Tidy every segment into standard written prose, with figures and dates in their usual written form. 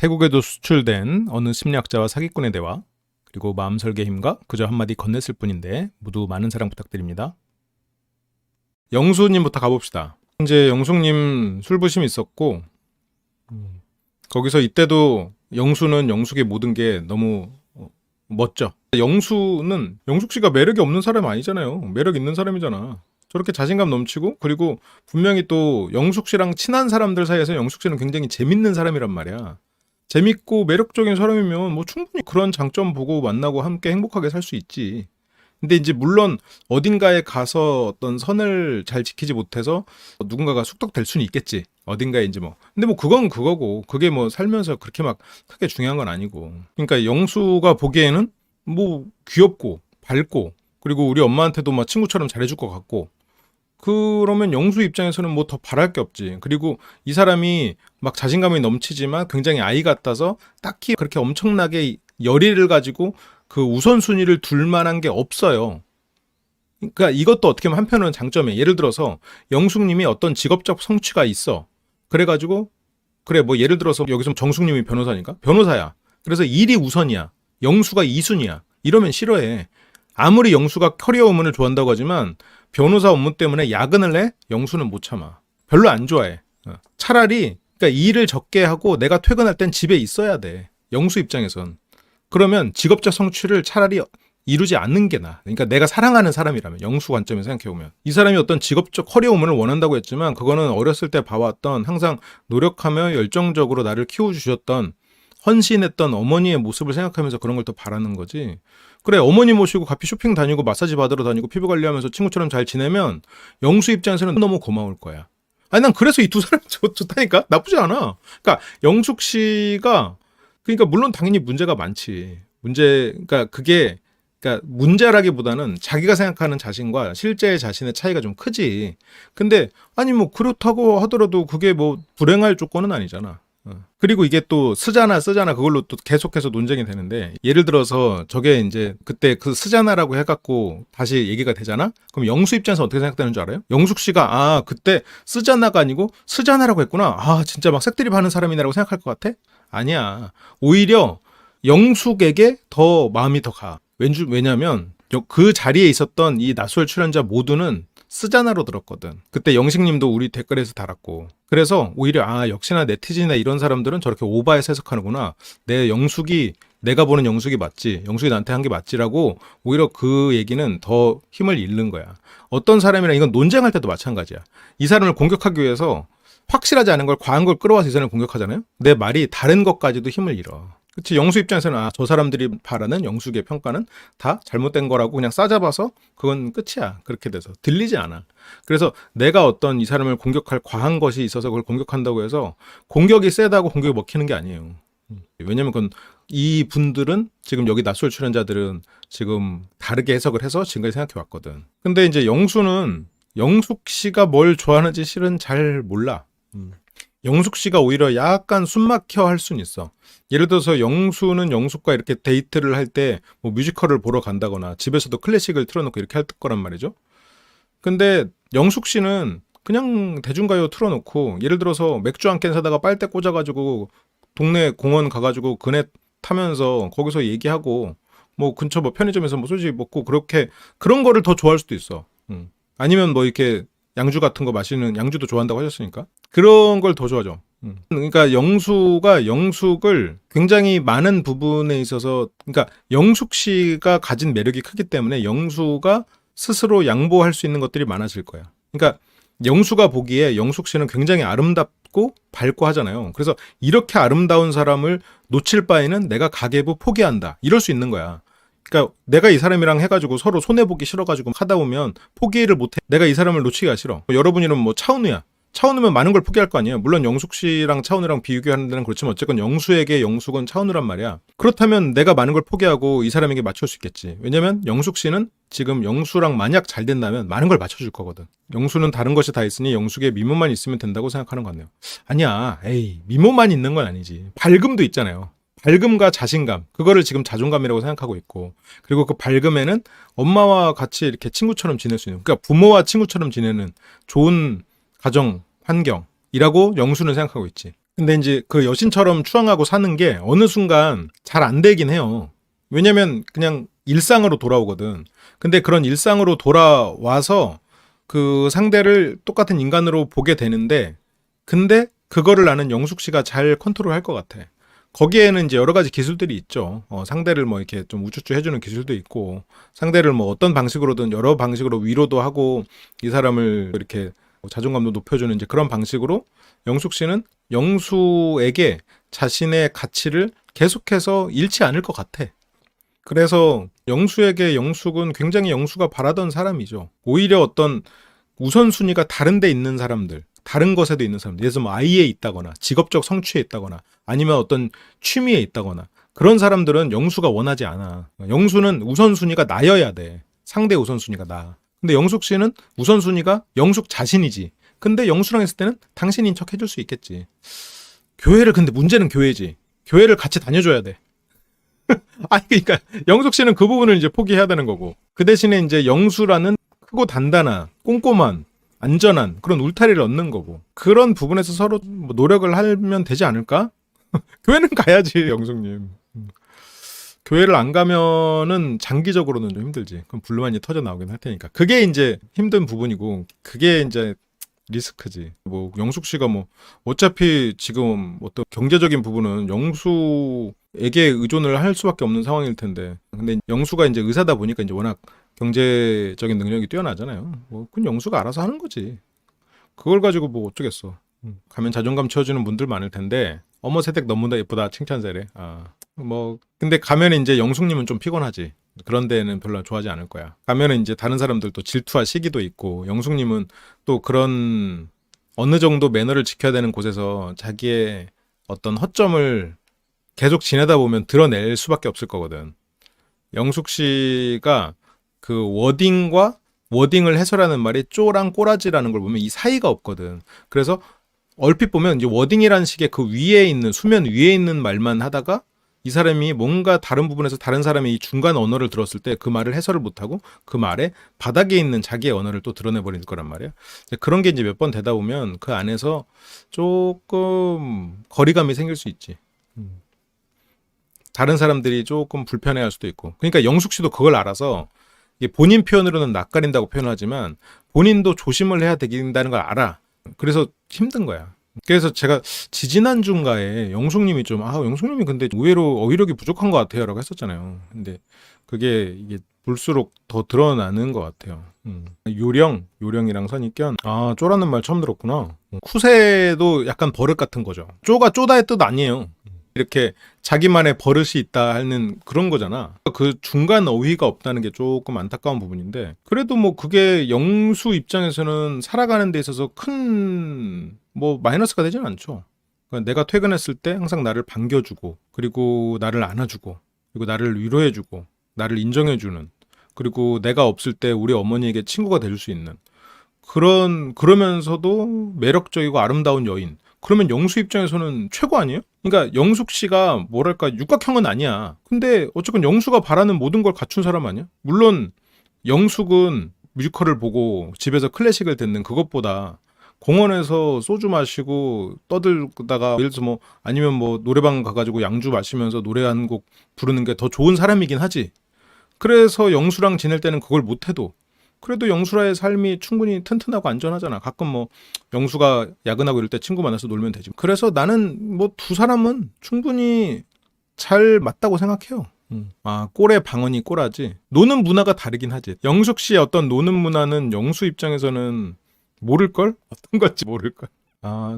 태국에도 수출된 어느 심리학자와 사기꾼의 대화, 그리고 마음 설계 힘과 그저 한마디 건넸을 뿐인데 모두 많은 사랑 부탁드립니다. 영수님부터 가봅시다. 이제 영숙님 술부심이 있었고 거기서 이때도 영수는 영숙의 모든 게 너무 멋져. 영수는 영숙 씨가 매력이 없는 사람 아니잖아요. 매력 있는 사람이잖아. 저렇게 자신감 넘치고, 그리고 분명히 또 영숙 씨랑 친한 사람들 사이에서 영숙 씨는 굉장히 재밌는 사람이란 말이야. 재밌고 매력적인 사람이면 뭐 충분히 그런 장점 보고 만나고 함께 행복하게 살 수 있지. 근데 이제 물론 어딘가에 가서 어떤 선을 잘 지키지 못해서 누군가가 숙덕될 수는 있겠지. 어딘가에 이제 뭐. 근데 뭐 그건 그거고, 그게 뭐 살면서 그렇게 막 크게 중요한 건 아니고. 그러니까 영수가 보기에는 뭐 귀엽고 밝고, 그리고 우리 엄마한테도 막 친구처럼 잘해줄 것 같고, 그러면 영수 입장에서는 뭐 더 바랄 게 없지. 그리고 이 사람이 막 자신감이 넘치지만 굉장히 아이 같아서 딱히 그렇게 엄청나게 열의를 가지고 그 우선순위를 둘 만한 게 없어요. 그러니까 이것도 어떻게 보면 한편으로는 장점이에요. 예를 들어서 영숙님이 어떤 직업적 성취가 있어. 그래가지고 그래 뭐 예를 들어서 여기서 정숙님이 변호사니까 변호사야. 그래서 일이 우선이야. 영수가 2순위야. 이러면 싫어해. 아무리 영수가 커리어 우먼을 좋아한다고 하지만 변호사 업무 때문에 야근을 해? 영수는 못 참아. 별로 안 좋아해. 차라리 그러니까 일을 적게 하고 내가 퇴근할 땐 집에 있어야 돼. 영수 입장에선. 그러면 직업적 성취를 차라리 이루지 않는 게 나아. 그러니까 내가 사랑하는 사람이라면, 영수 관점에서 생각해보면. 이 사람이 어떤 직업적 커리어 우먼을 원한다고 했지만 그거는 어렸을 때 봐왔던, 항상 노력하며 열정적으로 나를 키워주셨던, 헌신했던 어머니의 모습을 생각하면서 그런 걸 더 바라는 거지. 그래, 어머니 모시고 같이 쇼핑 다니고 마사지 받으러 다니고 피부 관리하면서 친구처럼 잘 지내면 영수 입장에서는 너무 고마울 거야. 아니 난 그래서 이 두 사람 좋다니까? 나쁘지 않아. 그러니까 영숙 씨가, 그러니까 물론 당연히 문제가 많지. 그러니까 그게, 그러니까 문제라기보다는 자기가 생각하는 자신과 실제 자신의 차이가 좀 크지. 근데 아니 뭐 그렇다고 하더라도 그게 뭐 불행할 조건은 아니잖아. 그리고 이게 또 쓰잖아 그걸로 또 계속해서 논쟁이 되는데, 예를 들어서 저게 이제 그때 그 쓰잖아라고 해갖고 다시 얘기가 되잖아? 그럼 영수 입장에서 어떻게 생각되는 줄 알아요? 영숙 씨가 그때 쓰잖아가 아니고 쓰잖아라고 했구나. 진짜 막 색드립 하는 사람이라고 생각할 것 같아? 아니야. 오히려 영숙에게 더 마음이 더 가. 왜냐면 그 자리에 있었던 이 나솔 출연자 모두는 쓰잖아로 들었거든. 그때 영식님도 우리 댓글에서 달았고. 그래서 오히려 역시나 네티즌이나 이런 사람들은 저렇게 오바해서 해석하는구나. 내가 보는 영숙이 맞지. 영숙이 나한테 한 게 맞지라고 오히려 그 얘기는 더 힘을 잃는 거야. 어떤 사람이랑 이건 논쟁할 때도 마찬가지야. 이 사람을 공격하기 위해서 확실하지 않은 걸, 과한 걸 끌어와서 이 사람을 공격하잖아요. 내 말이 다른 것까지도 힘을 잃어. 그치, 영수 입장에서는 저 사람들이 바라는 영숙의 평가는 다 잘못된 거라고 그냥 싸잡아서 그건 끝이야. 그렇게 돼서 들리지 않아. 그래서 내가 어떤 이 사람을 공격할 과한 것이 있어서 그걸 공격한다고 해서 공격이 세다고 공격이 먹히는 게 아니에요. 왜냐면 그건 이 분들은 지금 여기 낯설 출연자들은 지금 다르게 해석을 해서 지금까지 생각해 왔거든. 근데 이제 영수는 영숙 씨가 뭘 좋아하는지 실은 잘 몰라. 영숙 씨가 오히려 약간 숨막혀 할 수는 있어. 예를 들어서 영수는 영숙과 이렇게 데이트를 할 때 뭐 뮤지컬을 보러 간다거나 집에서도 클래식을 틀어놓고 이렇게 할 거란 말이죠. 근데 영숙 씨는 그냥 대중가요 틀어놓고, 예를 들어서 맥주 한 캔 사다가 빨대 꽂아가지고 동네 공원 가가지고 그네 타면서 거기서 얘기하고 뭐 근처 뭐 편의점에서 뭐 소주 먹고 그렇게, 그런 거를 더 좋아할 수도 있어. 아니면 뭐 이렇게 양주 같은 거 마시는, 양주도 좋아한다고 하셨으니까 그런 걸 더 좋아하죠. 그러니까 영수가 영숙을 굉장히 많은 부분에 있어서, 그러니까 영숙 씨가 가진 매력이 크기 때문에 영수가 스스로 양보할 수 있는 것들이 많아질 거야. 그러니까 영수가 보기에 영숙 씨는 굉장히 아름답고 밝고 하잖아요. 그래서 이렇게 아름다운 사람을 놓칠 바에는 내가 가계부 포기한다, 이럴 수 있는 거야. 그러니까 내가 이 사람이랑 해가지고 서로 손해보기 싫어가지고 하다 보면 포기를 못해. 내가 이 사람을 놓치기가 싫어. 여러분이면 뭐 차은우야. 차은우면 많은 걸 포기할 거 아니에요. 물론 영숙 씨랑 차은우랑 비교하는 데는 그렇지만 어쨌건 영수에게 영숙은 차은우란 말이야. 그렇다면 내가 많은 걸 포기하고 이 사람에게 맞출 수 있겠지. 왜냐면 영숙 씨는 지금 영수랑 만약 잘 된다면 많은 걸 맞춰줄 거거든. 영수는 다른 것이 다 있으니 영숙의 미모만 있으면 된다고 생각하는 것 같네요. 아니야. 미모만 있는 건 아니지. 밝음도 있잖아요. 밝음과 자신감, 그거를 지금 자존감이라고 생각하고 있고, 그리고 그 밝음에는 엄마와 같이 이렇게 친구처럼 지낼 수 있는, 그러니까 부모와 친구처럼 지내는 좋은 가정 환경이라고 영수는 생각하고 있지. 근데 이제 그 여신처럼 추앙하고 사는 게 어느 순간 잘 안 되긴 해요. 왜냐면 그냥 일상으로 돌아오거든. 근데 그런 일상으로 돌아와서 그 상대를 똑같은 인간으로 보게 되는데, 근데 그거를 나는 영숙 씨가 잘 컨트롤할 것 같아. 거기에는 이제 여러 가지 기술들이 있죠. 상대를 뭐 이렇게 좀 우쭈쭈 해주는 기술도 있고, 상대를 뭐 어떤 방식으로든 여러 방식으로 위로도 하고, 이 사람을 이렇게 자존감도 높여주는 이제 그런 방식으로 영숙 씨는 영수에게 자신의 가치를 계속해서 잃지 않을 것 같아. 그래서 영수에게 영숙은 굉장히 영수가 바라던 사람이죠. 오히려 어떤 우선순위가 다른 데 있는 사람들, 다른 것에도 있는 사람들, 예를 들어서 뭐 아이에 있다거나 직업적 성취에 있다거나 아니면 어떤 취미에 있다거나 그런 사람들은 영수가 원하지 않아. 영수는 우선순위가 나여야 돼. 상대 우선순위가 나. 근데 영숙 씨는 우선순위가 영숙 자신이지. 근데 영수랑 했을 때는 당신인 척 해줄 수 있겠지. 교회를, 근데 문제는 교회지. 교회를 같이 다녀줘야 돼. 아니, 그러니까 영숙 씨는 그 부분을 이제 포기해야 되는 거고. 그 대신에 이제 영수라는 크고 단단한, 꼼꼼한, 안전한 그런 울타리를 얻는 거고. 그런 부분에서 서로 뭐 노력을 하면 되지 않을까? 교회는 가야지, 영숙님. 교회를 안 가면은 장기적으로는 좀 힘들지. 그럼 불만이 터져 나오긴 할 테니까. 그게 이제 힘든 부분이고, 그게 이제 리스크지. 뭐 영숙 씨가 뭐 어차피 지금 어떤 경제적인 부분은 영수에게 의존을 할 수밖에 없는 상황일 텐데. 근데 영수가 이제 의사다 보니까 이제 워낙 경제적인 능력이 뛰어나잖아요. 뭐 그건 영수가 알아서 하는 거지. 그걸 가지고 뭐 어쩌겠어. 가면 자존감 채워주는 분들 많을 텐데. 어머 새댁 너무나 예쁘다 칭찬세래. 뭐 근데 가면 이제 영숙님은 좀 피곤하지. 그런 데는 별로 좋아하지 않을 거야. 가면은 이제 다른 사람들도 질투할 시기도 있고, 영숙님은 또 그런 어느 정도 매너를 지켜야 되는 곳에서 자기의 어떤 허점을 계속 지내다 보면 드러낼 수밖에 없을 거거든. 영숙 씨가 그 워딩을 해설하는 말이 쪼랑 꼬라지라는 걸 보면 이 사이가 없거든. 그래서 얼핏 보면 이제 워딩이라는 식의 그 위에 있는, 수면 위에 있는 말만 하다가 이 사람이 뭔가 다른 부분에서 다른 사람의 이 중간 언어를 들었을 때 그 말을 해설을 못하고 그 말에 바닥에 있는 자기의 언어를 또 드러내버릴 거란 말이야. 그런 게 이제 몇 번 되다 보면 그 안에서 조금 거리감이 생길 수 있지. 다른 사람들이 조금 불편해할 수도 있고. 그러니까 영숙 씨도 그걸 알아서 이게 본인 표현으로는 낯가린다고 표현하지만 본인도 조심을 해야 되긴다는 걸 알아. 그래서 힘든 거야. 그래서 제가 지지난주인가에 영숙님이 좀 영숙님이 근데 의외로 어휘력이 부족한 것 같아요 라고 했었잖아요. 근데 그게 이게 볼수록 더 드러나는 것 같아요. 요령이랑 선입견. 쪼라는 말 처음 들었구나. 쿠세도 약간 버릇 같은 거죠. 쪼가 쪼다의 뜻 아니에요. 이렇게 자기만의 버릇이 있다 하는 그런 거잖아. 그 중간 어휘가 없다는 게 조금 안타까운 부분인데, 그래도 뭐 그게 영수 입장에서는 살아가는 데 있어서 큰 뭐 마이너스가 되진 않죠. 그러니까 내가 퇴근했을 때 항상 나를 반겨주고, 그리고 나를 안아주고, 그리고 나를 위로해주고, 나를 인정해주는, 그리고 내가 없을 때 우리 어머니에게 친구가 될 수 있는 그러면서도 매력적이고 아름다운 여인. 그러면 영수 입장에서는 최고 아니에요? 그러니까 영숙 씨가 뭐랄까 육각형은 아니야. 근데 어쨌건 영수가 바라는 모든 걸 갖춘 사람 아니야? 물론 영숙은 뮤지컬을 보고 집에서 클래식을 듣는 그것보다 공원에서 소주 마시고 떠들다가 예를 들어서 뭐 아니면 뭐 노래방 가가지고 양주 마시면서 노래 한 곡 부르는 게 더 좋은 사람이긴 하지. 그래서 영수랑 지낼 때는 그걸 못해도 그래도 영수라의 삶이 충분히 튼튼하고 안전하잖아. 가끔 뭐 영수가 야근하고 이럴 때 친구 만나서 놀면 되지. 그래서 나는 뭐 두 사람은 충분히 잘 맞다고 생각해요. 꼴의 방언이 꼴하지. 노는 문화가 다르긴 하지. 영숙 씨의 어떤 노는 문화는 영수 입장에서는 모를걸? 어떤 건지 모를걸?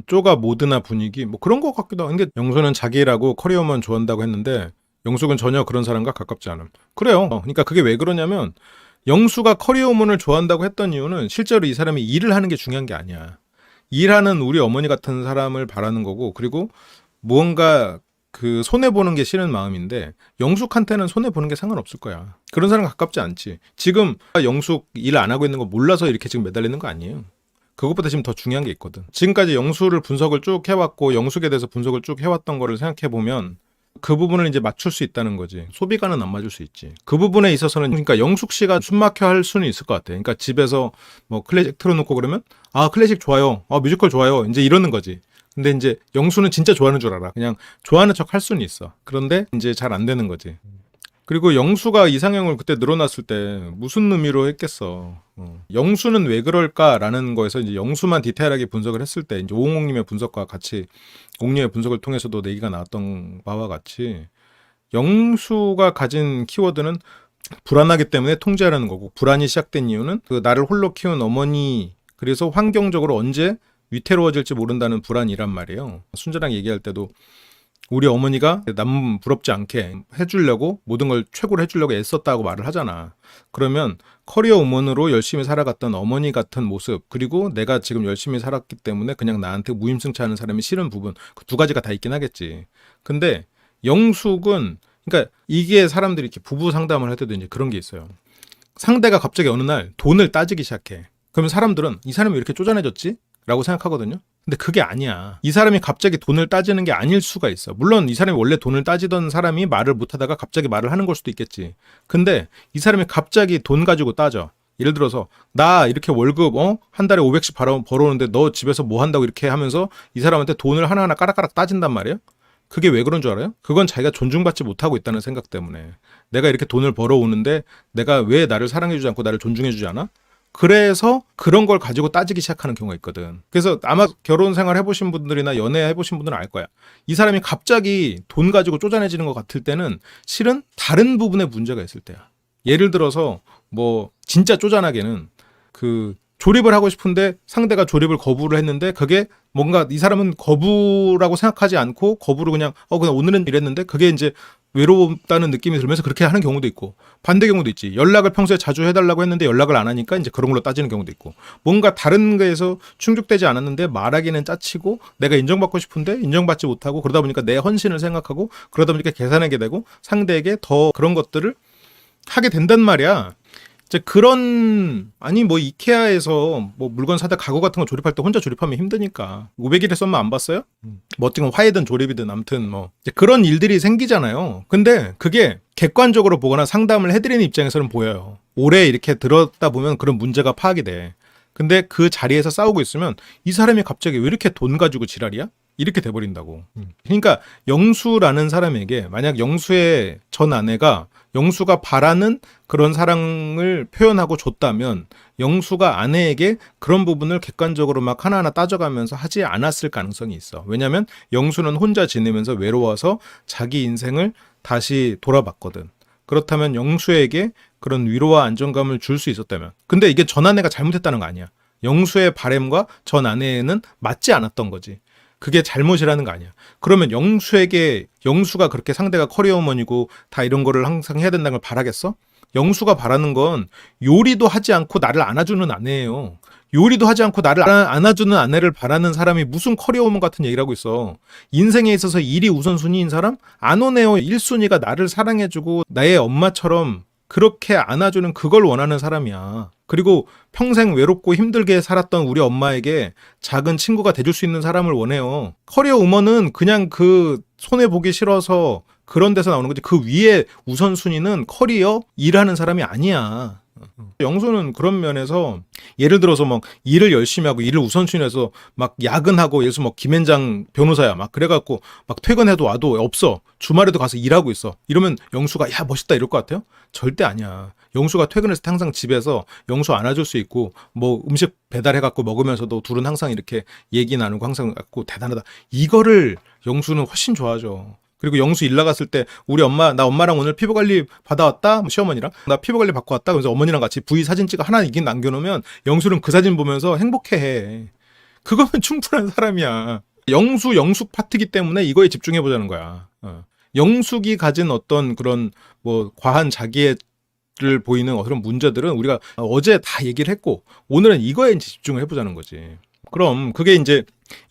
쪼가 모드나 분위기 뭐 그런 것 같기도 하고. 근데 영수는 자기 일하고 커리어만 좋아한다고 했는데 영숙은 전혀 그런 사람과 가깝지 않음. 그래요. 그러니까 그게 왜 그러냐면 영수가 커리어우먼을 좋아한다고 했던 이유는 실제로 이 사람이 일을 하는 게 중요한 게 아니야. 일하는 우리 어머니 같은 사람을 바라는 거고, 그리고 무언가 그 손해보는 게 싫은 마음인데 영숙한테는 손해보는 게 상관없을 거야. 그런 사람 가깝지 않지. 지금 영숙 일 안 하고 있는 거 몰라서 이렇게 지금 매달리는 거 아니에요. 그것보다 지금 더 중요한 게 있거든. 지금까지 영수를 분석을 쭉 해왔고 영숙에 대해서 분석을 쭉 해왔던 거를 생각해보면 그 부분을 이제 맞출 수 있다는 거지. 소비가는 안 맞을 수 있지. 그 부분에 있어서는 그러니까 영숙 씨가 숨막혀 할 수는 있을 것 같아. 그러니까 집에서 뭐 클래식 틀어놓고 그러면 클래식 좋아요. 뮤지컬 좋아요. 이제 이러는 거지. 근데 이제 영수는 진짜 좋아하는 줄 알아. 그냥 좋아하는 척 할 수는 있어. 그런데 이제 잘 안 되는 거지. 그리고 영수가 이상형을 그때 늘어났을 때 무슨 의미로 했겠어. 영수는 왜 그럴까라는 거에서 이제 영수만 디테일하게 분석을 했을 때 이제 오홍옥님의 분석과 같이 옥님의 분석을 통해서도 얘기가 나왔던 바와 같이 영수가 가진 키워드는 불안하기 때문에 통제하라는 거고, 불안이 시작된 이유는 그 나를 홀로 키운 어머니, 그래서 환경적으로 언제 위태로워질지 모른다는 불안이란 말이에요. 순자랑 얘기할 때도 우리 어머니가 남 부럽지 않게 해주려고 모든 걸 최고로 해주려고 애썼다고 말을 하잖아. 그러면 커리어 우먼으로 열심히 살아갔던 어머니 같은 모습, 그리고 내가 지금 열심히 살았기 때문에 그냥 나한테 무임승차하는 사람이 싫은 부분, 그 두 가지가 다 있긴 하겠지. 근데 영숙은, 그러니까 이게 사람들이 이렇게 부부 상담을 할 때도 이제 그런 게 있어요. 상대가 갑자기 어느 날 돈을 따지기 시작해. 그러면 사람들은 이 사람이 왜 이렇게 쪼잔해졌지? 라고 생각하거든요. 근데 그게 아니야. 이 사람이 갑자기 돈을 따지는 게 아닐 수가 있어. 물론 이 사람이 원래 돈을 따지던 사람이 말을 못하다가 갑자기 말을 하는 걸 수도 있겠지. 근데 이 사람이 갑자기 돈 가지고 따져. 예를 들어서 나 이렇게 월급 한 달에 500씩 벌어오는데 너 집에서 뭐 한다고 이렇게 하면서 이 사람한테 돈을 하나하나 까락까락 따진단 말이에요. 그게 왜 그런 줄 알아요? 그건 자기가 존중받지 못하고 있다는 생각 때문에. 내가 이렇게 돈을 벌어오는데 내가 왜 나를 사랑해주지 않고 나를 존중해주지 않아? 그래서 그런 걸 가지고 따지기 시작하는 경우가 있거든. 그래서 아마 결혼 생활 해보신 분들이나 연애 해보신 분들은 알 거야. 이 사람이 갑자기 돈 가지고 쪼잔해지는 것 같을 때는 실은 다른 부분에 문제가 있을 때야. 예를 들어서 뭐 진짜 쪼잔하게는 그 조립을 하고 싶은데 상대가 조립을 거부를 했는데 그게 뭔가 이 사람은 거부라고 생각하지 않고 거부를 그냥 오늘은 이랬는데 그게 이제 외롭다는 느낌이 들면서 그렇게 하는 경우도 있고, 반대 경우도 있지. 연락을 평소에 자주 해달라고 했는데 연락을 안 하니까 이제 그런 걸로 따지는 경우도 있고, 뭔가 다른 거에서 충족되지 않았는데 말하기는 짜치고 내가 인정받고 싶은데 인정받지 못하고, 그러다 보니까 내 헌신을 생각하고 그러다 보니까 계산하게 되고 상대에게 더 그런 것들을 하게 된단 말이야. 이제 그런, 아니 뭐 이케아에서 뭐 물건 사다 가구 같은 거 조립할 때 혼자 조립하면 힘드니까 500일에 썸만 안 봤어요? 뭐 어떤 건 화해든 조립이든 아무튼 뭐 이제 그런 일들이 생기잖아요. 근데 그게 객관적으로 보거나 상담을 해드리는 입장에서는 보여요. 오래 이렇게 들었다 보면 그런 문제가 파악이 돼. 근데 그 자리에서 싸우고 있으면 이 사람이 갑자기 왜 이렇게 돈 가지고 지랄이야? 이렇게 돼버린다고. 그러니까 영수라는 사람에게 만약 영수의 전 아내가 영수가 바라는 그런 사랑을 표현하고 줬다면 영수가 아내에게 그런 부분을 객관적으로 막 하나하나 따져가면서 하지 않았을 가능성이 있어. 왜냐하면 영수는 혼자 지내면서 외로워서 자기 인생을 다시 돌아봤거든. 그렇다면 영수에게 그런 위로와 안정감을 줄 수 있었다면, 근데 이게 전 아내가 잘못했다는 거 아니야. 영수의 바램과 전 아내는 맞지 않았던 거지. 그게 잘못이라는 거 아니야. 그러면 영수가 그렇게 상대가 커리어우먼이고 다 이런 거를 항상 해야 된다는 걸 바라겠어? 영수가 바라는 건 요리도 하지 않고 나를 안아주는 아내예요. 요리도 하지 않고 나를 안아주는 아내를 바라는 사람이 무슨 커리어우먼 같은 얘기를 하고 있어. 인생에 있어서 일이 우선순위인 사람? 안 오네요. 1순위가 나를 사랑해주고 나의 엄마처럼 그렇게 안아주는 그걸 원하는 사람이야. 그리고 평생 외롭고 힘들게 살았던 우리 엄마에게 작은 친구가 돼줄 수 있는 사람을 원해요. 커리어 우먼은 그냥 그 손해보기 싫어서 그런 데서 나오는 거지. 그 위에 우선순위는 커리어 일하는 사람이 아니야. 영수는 그런 면에서 예를 들어서 막 일을 열심히 하고 일을 우선순위해서 막 야근하고, 예를 들어서 뭐 김앤장 변호사야 막 그래갖고 막 퇴근해도 와도 없어. 주말에도 가서 일하고 있어. 이러면 영수가 야 멋있다 이럴 것 같아요? 절대 아니야. 영수가 퇴근했을 때 항상 집에서 영수 안아줄 수 있고 뭐 음식 배달해갖고 먹으면서도 둘은 항상 이렇게 얘기 나누고 항상 갖고 대단하다. 이거를 영수는 훨씬 좋아하죠. 그리고 영수 일 나갔을 때 우리 엄마, 나 엄마랑 오늘 피부관리 받아왔다? 뭐 시어머니랑 나 피부관리 받고 왔다? 그래서 어머니랑 같이 V 사진 찍어 하나 이긴 남겨놓으면 영수는 그 사진 보면서 행복해해. 그거면 충분한 사람이야. 영숙 파트기 때문에 이거에 집중해보자는 거야. 영숙이 가진 어떤 그런 뭐 과한 자기애를 보이는 그런 문제들은 우리가 어제 다 얘기를 했고 오늘은 이거에 이제 집중을 해보자는 거지. 그럼 그게 이제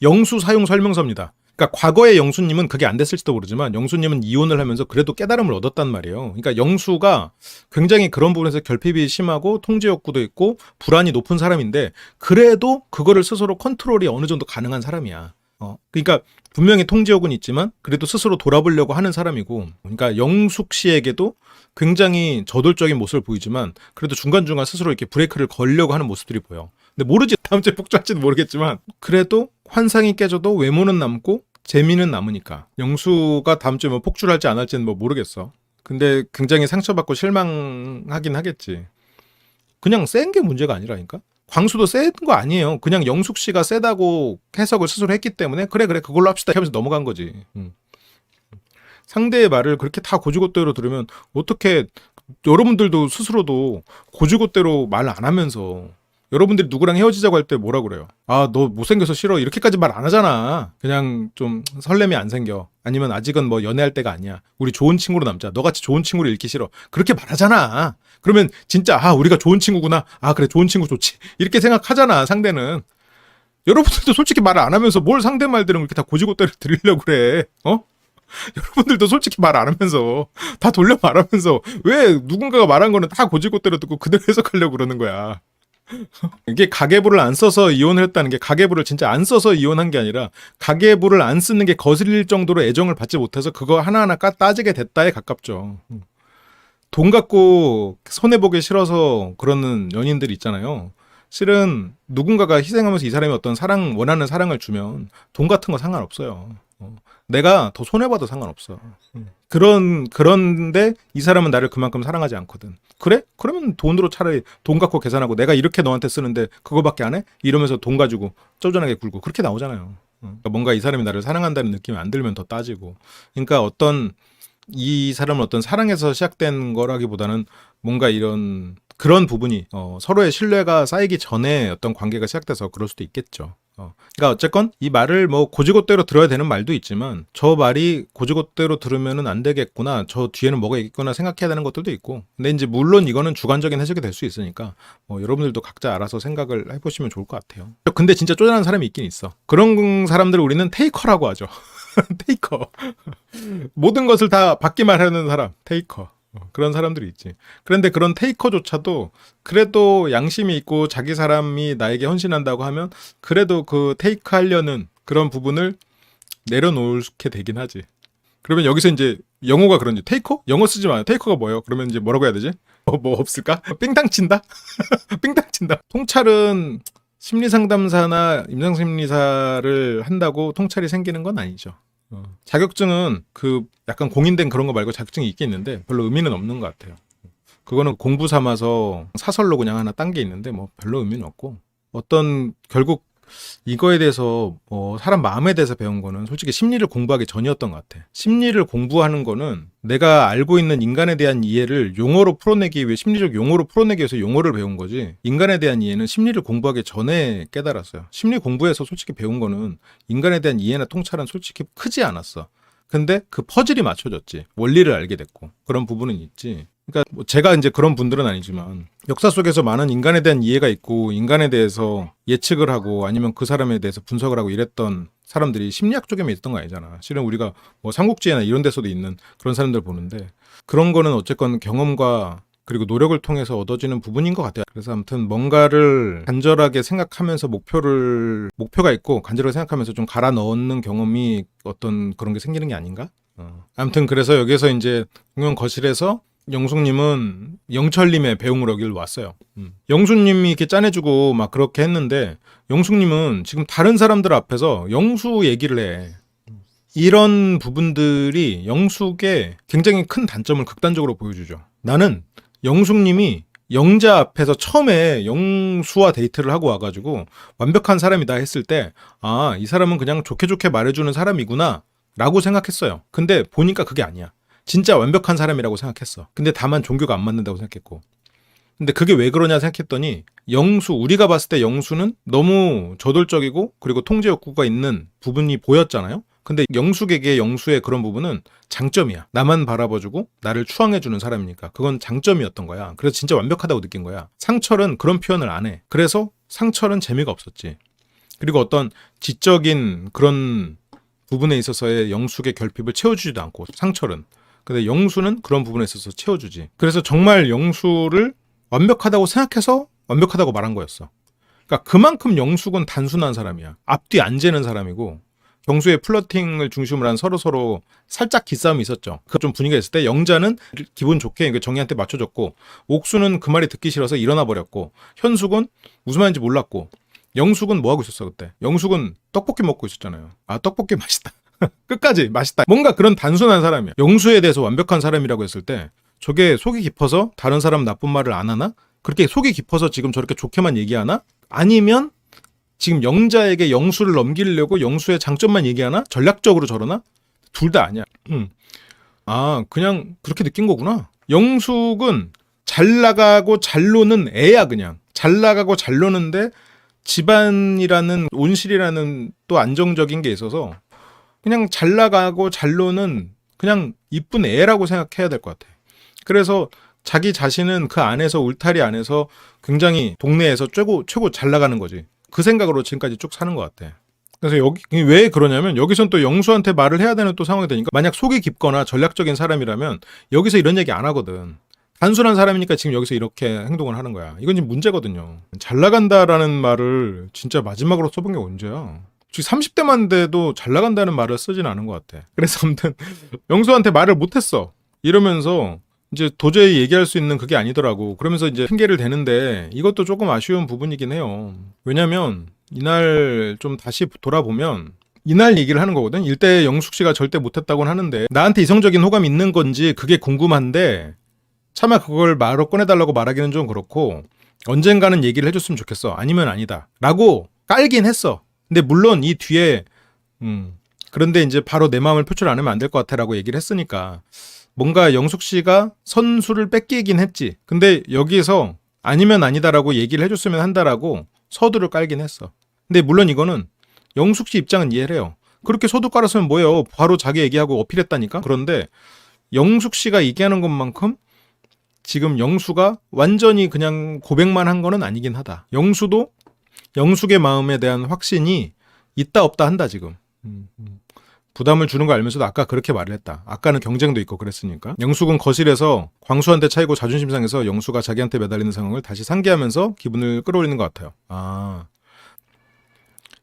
영수 사용 설명서입니다. 그러니까 과거의 영수님은 그게 안 됐을지도 모르지만 영수님은 이혼을 하면서 그래도 깨달음을 얻었단 말이에요. 그러니까 영수가 굉장히 그런 부분에서 결핍이 심하고 통제 욕구도 있고 불안이 높은 사람인데 그래도 그거를 스스로 컨트롤이 어느 정도 가능한 사람이야. 그러니까 분명히 통제욕은 있지만 그래도 스스로 돌아보려고 하는 사람이고, 그러니까 영숙 씨에게도 굉장히 저돌적인 모습을 보이지만 그래도 중간중간 스스로 이렇게 브레이크를 걸려고 하는 모습들이 보여. 근데 모르지, 다음 주에 폭주할지도 모르겠지만 그래도 환상이 깨져도 외모는 남고 재미는 남으니까. 영수가 다음 주에 뭐 폭주할지 안 할지는 뭐 모르겠어. 근데 굉장히 상처받고 실망하긴 하겠지. 그냥 센 게 문제가 아니라니까. 광수도 센 거 아니에요. 그냥 영숙 씨가 세다고 해석을 스스로 했기 때문에 그래 그걸로 합시다 하면서 넘어간 거지. 상대의 말을 그렇게 다 고지고대로 들으면 어떻게, 여러분들도 스스로도 고지고대로 말 안 하면서 여러분들이 누구랑 헤어지자고 할 때 뭐라 그래요? 아, 너 못생겨서 싫어. 이렇게까지 말 안 하잖아. 그냥 좀 설렘이 안 생겨. 아니면 아직은 뭐 연애할 때가 아니야. 우리 좋은 친구로 남자. 너같이 좋은 친구를 잃기 싫어. 그렇게 말하잖아. 그러면 진짜 우리가 좋은 친구구나. 그래 좋은 친구 좋지. 이렇게 생각하잖아, 상대는. 여러분들도 솔직히 말을 안 하면서 뭘 상대 말들은 그렇게 다 고지고대로 들으려고 그래. 여러분들도 솔직히 말 안 하면서 다 돌려 말하면서 왜 누군가가 말한 거는 다 고지고대로 듣고 그대로 해석하려고 그러는 거야. 이게 가계부를 안 써서 이혼을 했다는 게, 가계부를 진짜 안 써서 이혼한 게 아니라 가계부를 안 쓰는 게 거슬릴 정도로 애정을 받지 못해서 그거 하나하나 따지게 됐다에 가깝죠. 돈 갖고 손해보기 싫어서 그러는 연인들 있잖아요. 실은 누군가가 희생하면서 이 사람이 어떤 원하는 사랑을 주면 돈 같은 거 상관없어요. 내가 더 손해봐도 상관없어. 그런데 이 사람은 나를 그만큼 사랑하지 않거든. 그래? 그러면 돈으로 차라리 돈 갖고 계산하고 내가 이렇게 너한테 쓰는데 그거밖에 안 해? 이러면서 돈 가지고 쪼잔하게 굴고 그렇게 나오잖아요. 그러니까 뭔가 이 사람이 나를 사랑한다는 느낌이 안 들면 더 따지고. 그러니까 이 사람은 어떤 사랑에서 시작된 거라기보다는 뭔가 그런 부분이 서로의 신뢰가 쌓이기 전에 어떤 관계가 시작돼서 그럴 수도 있겠죠. 그러니까 어쨌건 이 말을 뭐 고지고대로 들어야 되는 말도 있지만 저 말이 고지고대로 들으면은 안 되겠구나, 저 뒤에는 뭐가 있겠구나 생각해야 되는 것들도 있고. 근데 이제 물론 이거는 주관적인 해석이 될 수 있으니까 여러분들도 각자 알아서 생각을 해보시면 좋을 것 같아요. 근데 진짜 쪼잔한 사람이 있긴 있어. 그런 사람들을 우리는 테이커라고 하죠. 테이커. 모든 것을 다 받기만 하는 사람, 테이커. 그런 사람들이 있지. 그런데 그런 테이커조차도 그래도 양심이 있고 자기 사람이 나에게 헌신한다고 하면 그래도 그 테이크 하려는 그런 부분을 내려놓게 되긴 하지. 그러면 여기서 이제 영어가 그런지, 테이커? 영어 쓰지 마요. 테이커가 뭐예요? 그러면 이제 뭐라고 해야 되지? 뭐 없을까? 삥땅 친다? 삥땅 친다. 통찰은 심리상담사나 임상심리사를 한다고 통찰이 생기는 건 아니죠. 자격증은 약간 공인된 그런 거 말고 자격증이 있긴 있는데 별로 의미는 없는 것 같아요. 그거는 공부 삼아서 사설로 그냥 하나 딴 게 있는데 뭐 별로 의미는 없고, 결국 이거에 대해서 사람 마음에 대해서 배운 거는 솔직히 심리를 공부하기 전이었던 것 같아. 심리를 공부하는 거는 내가 알고 있는 인간에 대한 이해를 용어로 풀어내기 위해, 심리적 용어로 풀어내기 위해서 용어를 배운 거지, 인간에 대한 이해는 심리를 공부하기 전에 깨달았어요. 심리 공부에서 솔직히 배운 거는 인간에 대한 이해나 통찰은 솔직히 크지 않았어. 근데 그 퍼즐이 맞춰졌지. 원리를 알게 됐고 그런 부분은 있지. 그러니까 제가 이제 그런 분들은 아니지만 역사 속에서 많은 인간에 대한 이해가 있고 인간에 대해서 예측을 하고 아니면 그 사람에 대해서 분석을 하고 이랬던 사람들이 심리학 쪽에만 있었던 거 아니잖아. 실은 우리가 뭐 삼국지나 이런 데서도 있는 그런 사람들 보는데, 그런 거는 어쨌건 경험과 그리고 노력을 통해서 얻어지는 부분인 것 같아요. 그래서 아무튼 뭔가를 간절하게 생각하면서 목표가 있고 간절하게 생각하면서 좀 갈아 넣는 경험이 어떤 그런 게 생기는 게 아닌가? 아무튼 그래서 여기서 이제 공연 거실에서 영숙님은 영철님의 배웅을 여길 왔어요. 영수님이 이렇게 짠해주고 막 그렇게 했는데 영숙님은 지금 다른 사람들 앞에서 영수 얘기를 해. 이런 부분들이 영숙의 굉장히 큰 단점을 극단적으로 보여주죠. 나는 영숙님이 영자 앞에서 처음에 영수와 데이트를 하고 와가지고 완벽한 사람이다 했을 때, 이 사람은 그냥 좋게 좋게 말해주는 사람이구나 라고 생각했어요. 근데 보니까 그게 아니야. 진짜 완벽한 사람이라고 생각했어. 근데 다만 종교가 안 맞는다고 생각했고. 근데 그게 왜 그러냐 생각했더니 우리가 봤을 때 영수는 너무 저돌적이고 그리고 통제 욕구가 있는 부분이 보였잖아요. 근데 영수의 그런 부분은 장점이야. 나만 바라봐주고 나를 추앙해주는 사람이니까 그건 장점이었던 거야. 그래서 진짜 완벽하다고 느낀 거야. 상철은 그런 표현을 안 해. 그래서 상철은 재미가 없었지. 그리고 어떤 지적인 그런 부분에 있어서의 영숙의 결핍을 채워주지도 않고, 상철은. 근데 영수는 그런 부분에 있어서 채워주지. 그래서 정말 영수를 완벽하다고 생각해서 완벽하다고 말한 거였어. 그러니까 그만큼 영숙은 단순한 사람이야. 앞뒤 안 재는 사람이고, 경수의 플러팅을 중심으로 한 서로 살짝 기싸움이 있었죠. 그 좀 분위기가 있을 때 영자는 기분 좋게 정희한테 맞춰줬고, 옥수는 그 말이 듣기 싫어서 일어나 버렸고, 현숙은 무슨 말인지 몰랐고, 영숙은 뭐 하고 있었어 그때? 영숙은 떡볶이 먹고 있었잖아요. 아, 떡볶이 맛있다. 끝까지 맛있다. 뭔가 그런 단순한 사람이야. 영수에 대해서 완벽한 사람이라고 했을 때 저게 속이 깊어서 다른 사람 나쁜 말을 안 하나? 그렇게 속이 깊어서 지금 저렇게 좋게만 얘기하나? 아니면 지금 영자에게 영수를 넘기려고 영수의 장점만 얘기하나? 전략적으로 저러나? 둘 다 아니야. 아, 그냥 그렇게 느낀 거구나. 영숙은 잘 나가고 잘 노는 애야. 그냥 잘 나가고 잘 노는데 집안이라는 온실이라는 또 안정적인 게 있어서 그냥 잘 나가고 잘 노는 그냥 이쁜 애라고 생각해야 될 것 같아. 그래서 자기 자신은 그 안에서 울타리 안에서 굉장히 동네에서 최고 잘 나가는 거지. 그 생각으로 지금까지 쭉 사는 것 같아. 그래서 여기 왜 그러냐면 여기선 또 영수한테 말을 해야 되는 또 상황이 되니까 만약 속이 깊거나 전략적인 사람이라면 여기서 이런 얘기 안 하거든. 단순한 사람이니까 지금 여기서 이렇게 행동을 하는 거야. 이건 지금 문제거든요. 잘 나간다라는 말을 진짜 마지막으로 써본 게 언제야? 지금 30대만 돼도 잘 나간다는 말을 쓰진 않은 것 같아. 그래서 아무튼 영수한테 말을 못했어. 이러면서 이제 도저히 얘기할 수 있는 그게 아니더라고. 그러면서 이제 핑계를 대는데 이것도 조금 아쉬운 부분이긴 해요. 왜냐면 이날 좀 다시 돌아보면 이날 얘기를 하는 거거든. 일대 영숙 씨가 절대 못했다고는 하는데 나한테 이성적인 호감이 있는 건지 그게 궁금한데 차마 그걸 말로 꺼내달라고 말하기는 좀 그렇고 언젠가는 얘기를 해줬으면 좋겠어. 아니면 아니다. 라고 깔긴 했어. 근데 물론 이 뒤에 그런데 이제 바로 내 마음을 표출 안 하면 안 될 것 같아 라고 얘기를 했으니까 뭔가 영숙 씨가 선수를 뺏기긴 했지. 근데 여기서 아니면 아니다라고 얘기를 해줬으면 한다라고 서두를 깔긴 했어. 근데 물론 이거는 영숙 씨 입장은 이해를 해요. 그렇게 서두 깔았으면 뭐예요? 바로 자기 얘기하고 어필했다니까? 그런데 영숙 씨가 얘기하는 것만큼 지금 영수가 완전히 그냥 고백만 한 거는 아니긴 하다. 영수도 영숙의 마음에 대한 확신이 있다 없다 한다 지금. 부담을 주는 거 알면서도 아까 그렇게 말을 했다. 아까는 경쟁도 있고 그랬으니까. 영숙은 거실에서 광수한테 차이고 자존심 상해서 영수가 자기한테 매달리는 상황을 다시 상기하면서 기분을 끌어올리는 것 같아요. 아,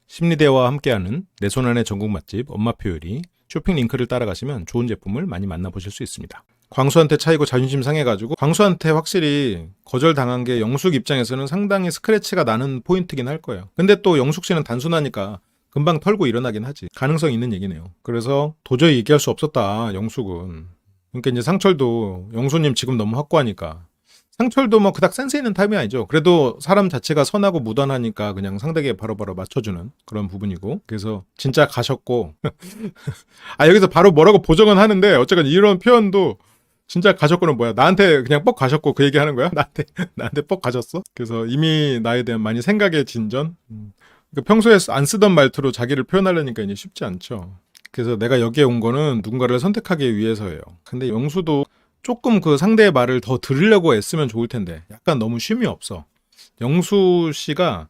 심리대와 함께하는 내 손 안의 전국 맛집 엄마표 요리 쇼핑 링크를 따라가시면 좋은 제품을 많이 만나보실 수 있습니다. 광수한테 차이고 자존심 상해가지고 광수한테 확실히 거절당한 게 영숙 입장에서는 상당히 스크래치가 나는 포인트긴 할 거예요. 근데 또 영숙 씨는 단순하니까 금방 털고 일어나긴 하지. 가능성 있는 얘기네요. 그래서 도저히 얘기할 수 없었다, 영숙은. 그러니까 이제 상철도 영수님 지금 너무 확고하니까. 상철도 뭐 그닥 센스 있는 타입이 아니죠. 그래도 사람 자체가 선하고 무던하니까 그냥 상대에게 바로바로 맞춰주는 그런 부분이고. 그래서 진짜 가셨고. 아, 여기서 바로 뭐라고 보정은 하는데 어쨌건 이런 표현도 진짜 가셨고는 뭐야. 나한테 그냥 뻑 가셨고 그 얘기 하는 거야? 나한테 뻑 가셨어? 그래서 이미 나에 대한 많이 생각의 진전? 그러니까 평소에 안 쓰던 말투로 자기를 표현하려니까 이제 쉽지 않죠. 그래서 내가 여기에 온 거는 누군가를 선택하기 위해서예요. 근데 영수도 조금 그 상대의 말을 더 들으려고 애쓰면 좋을 텐데 약간 너무 쉼이 없어. 영수 씨가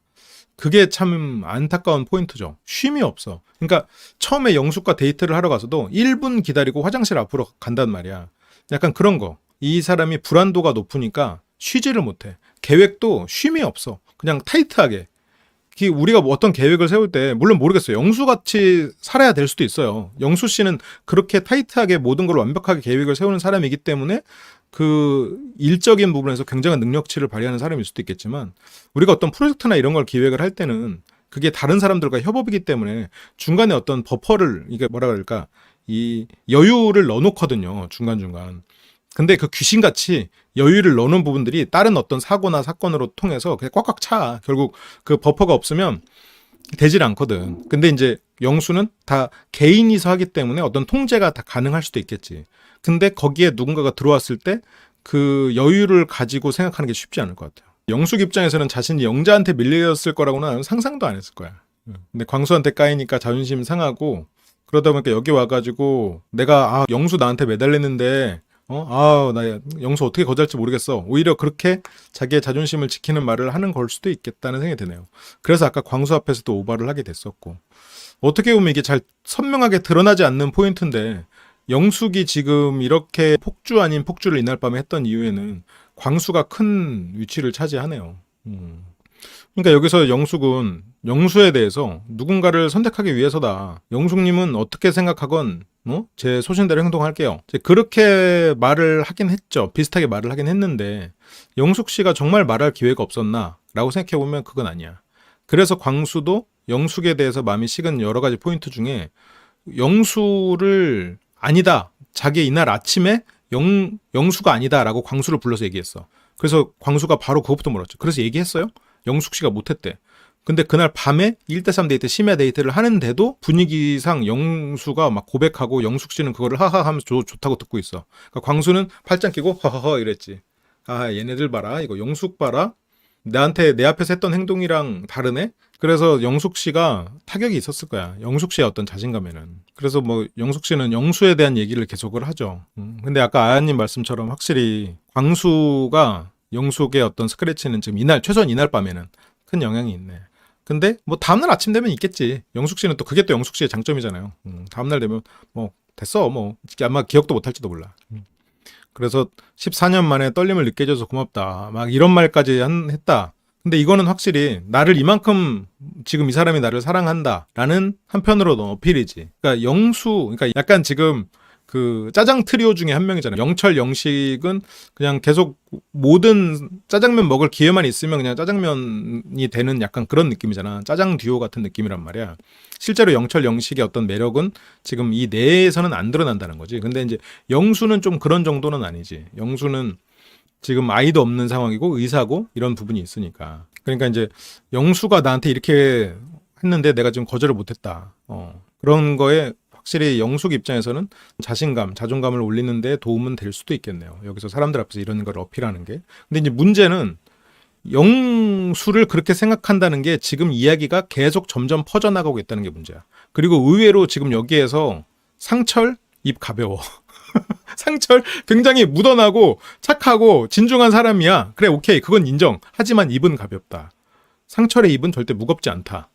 그게 참 안타까운 포인트죠. 쉼이 없어. 그러니까 처음에 영숙과 데이트를 하러 가서도 1분 기다리고 화장실 앞으로 간단 말이야. 약간 그런 거. 이 사람이 불안도가 높으니까 쉬지를 못해. 계획도 쉼이 없어. 그냥 타이트하게. 우리가 뭐 어떤 계획을 세울 때 물론 모르겠어요. 영수같이 살아야 될 수도 있어요. 영수 씨는 그렇게 타이트하게 모든 걸 완벽하게 계획을 세우는 사람이기 때문에 그 일적인 부분에서 굉장한 능력치를 발휘하는 사람일 수도 있겠지만 우리가 어떤 프로젝트나 이런 걸 기획을 할 때는 그게 다른 사람들과 협업이기 때문에 중간에 어떤 버퍼를 이게 뭐라 그럴까 이 여유를 넣어놓거든요. 중간중간. 근데 그 귀신같이 여유를 넣는 부분들이 다른 어떤 사고나 사건으로 통해서 그냥 꽉꽉 차. 결국 그 버퍼가 없으면 되질 않거든. 근데 이제 영수는 다 개인이서 하기 때문에 어떤 통제가 다 가능할 수도 있겠지. 근데 거기에 누군가가 들어왔을 때 그 여유를 가지고 생각하는 게 쉽지 않을 것 같아요. 영숙 입장에서는 자신이 영자한테 밀렸을 거라고는 상상도 안 했을 거야. 근데 광수한테 까이니까 자존심 상하고 그러다 보니까 여기 와가지고 내가 영수 나한테 매달렸는데 나 영수 어떻게 거절할지 모르겠어. 오히려 그렇게 자기의 자존심을 지키는 말을 하는 걸 수도 있겠다는 생각이 드네요. 그래서 아까 광수 앞에서도 오바를 하게 됐었고 어떻게 보면 이게 잘 선명하게 드러나지 않는 포인트인데 영숙이 지금 이렇게 폭주 아닌 폭주를 이날 밤에 했던 이유에는 광수가 큰 위치를 차지하네요. 그러니까 여기서 영숙은 영수에 대해서 누군가를 선택하기 위해서다. 영숙님은 어떻게 생각하건 제 소신대로 행동할게요. 그렇게 말을 하긴 했죠. 비슷하게 말을 하긴 했는데 영숙 씨가 정말 말할 기회가 없었나? 라고 생각해보면 그건 아니야. 그래서 광수도 영숙에 대해서 마음이 식은 여러 가지 포인트 중에 영수를 아니다. 자기 이날 아침에 영수가 아니다라고 광수를 불러서 얘기했어. 그래서 광수가 바로 그것부터 물었죠. 그래서 얘기했어요? 영숙 씨가 못했대. 근데 그날 밤에 1대3 데이트, 심야 데이트를 하는데도 분위기상 영수가 막 고백하고 영숙 씨는 그거를 하하 하면서 좋다고 듣고 있어. 그러니까 광수는 팔짱 끼고 허허허 이랬지. 아, 얘네들 봐라. 이거 영숙 봐라. 나한테 내 앞에서 했던 행동이랑 다르네? 그래서 영숙 씨가 타격이 있었을 거야. 영숙 씨의 어떤 자신감에는. 그래서 뭐 영숙 씨는 영수에 대한 얘기를 계속을 하죠. 근데 아까 아야님 말씀처럼 확실히 광수가 영숙의 어떤 스크래치는 지금 최소한 이날 밤에는 큰 영향이 있네. 근데 뭐 다음날 아침 되면 있겠지. 영숙 씨는 또 그게 또 영숙 씨의 장점이잖아요. 다음날 되면 뭐 됐어. 뭐 아마 기억도 못할지도 몰라. 그래서 14년 만에 떨림을 느끼게 해줘서 고맙다. 막 이런 말까지 했다. 근데 이거는 확실히 나를 이만큼 지금 이 사람이 나를 사랑한다라는 한편으로는 어필이지. 그러니까 그러니까 약간 지금 그 짜장 트리오 중에 한 명이잖아요. 영철, 영식은 그냥 계속 모든 짜장면 먹을 기회만 있으면 그냥 짜장면이 되는 약간 그런 느낌이잖아. 짜장 듀오 같은 느낌이란 말이야. 실제로 영철, 영식의 어떤 매력은 지금 이 내에서는 안 드러난다는 거지. 근데 이제 영수는 좀 그런 정도는 아니지. 영수는 지금 아이도 없는 상황이고 의사고 이런 부분이 있으니까. 그러니까 이제 영수가 나한테 이렇게 했는데 내가 지금 거절을 못했다. 그런 거에 확실히 영숙 입장에서는 자신감, 자존감을 올리는 데 도움은 될 수도 있겠네요. 여기서 사람들 앞에서 이런 걸 어필하는 게. 근데 이제 문제는 영수를 그렇게 생각한다는 게 지금 이야기가 계속 점점 퍼져나가고 있다는 게 문제야. 그리고 의외로 지금 여기에서 상철 입 가벼워. 상철 굉장히 묻어나고 착하고 진중한 사람이야. 그래, 오케이, 그건 인정. 하지만 입은 가볍다. 상철의 입은 절대 무겁지 않다.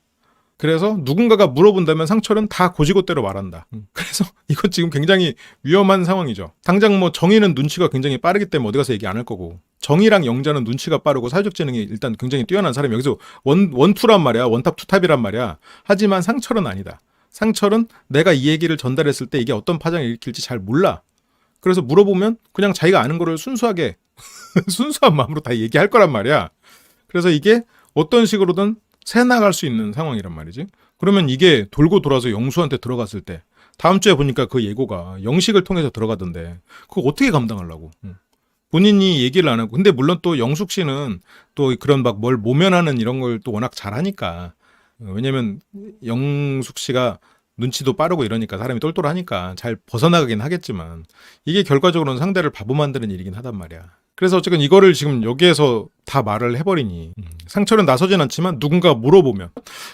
그래서 누군가가 물어본다면 상철은 다 고지고대로 말한다. 그래서 이거 지금 굉장히 위험한 상황이죠. 당장 뭐 정의는 눈치가 굉장히 빠르기 때문에 어디 가서 얘기 안 할 거고, 정의랑 영자는 눈치가 빠르고 사회적 재능이 일단 굉장히 뛰어난 사람이 여기서 원투란 말이야. 원탑 투탑이란 말이야. 하지만 상철은 아니다. 상철은 내가 이 얘기를 전달했을 때 이게 어떤 파장을 일으킬지 잘 몰라. 그래서 물어보면 그냥 자기가 아는 거를 순수하게 순수한 마음으로 다 얘기할 거란 말이야. 그래서 이게 어떤 식으로든 새나갈 수 있는 상황이란 말이지. 그러면 이게 돌고 돌아서 영수한테 들어갔을 때 다음 주에 보니까 그 예고가 영식을 통해서 들어가던데 그거 어떻게 감당하려고. 본인이 얘기를 안 하고. 근데 물론 또 영숙 씨는 또 그런 막 뭘 모면하는 이런 걸 또 워낙 잘하니까. 왜냐면 영숙 씨가 눈치도 빠르고 이러니까 사람이 똘똘하니까 잘 벗어나가긴 하겠지만 이게 결과적으로는 상대를 바보 만드는 일이긴 하단 말이야. 그래서 어쨌든 이거를 지금 여기에서 다 말을 해버리니 상처는 나서진 않지만 누군가 물어보면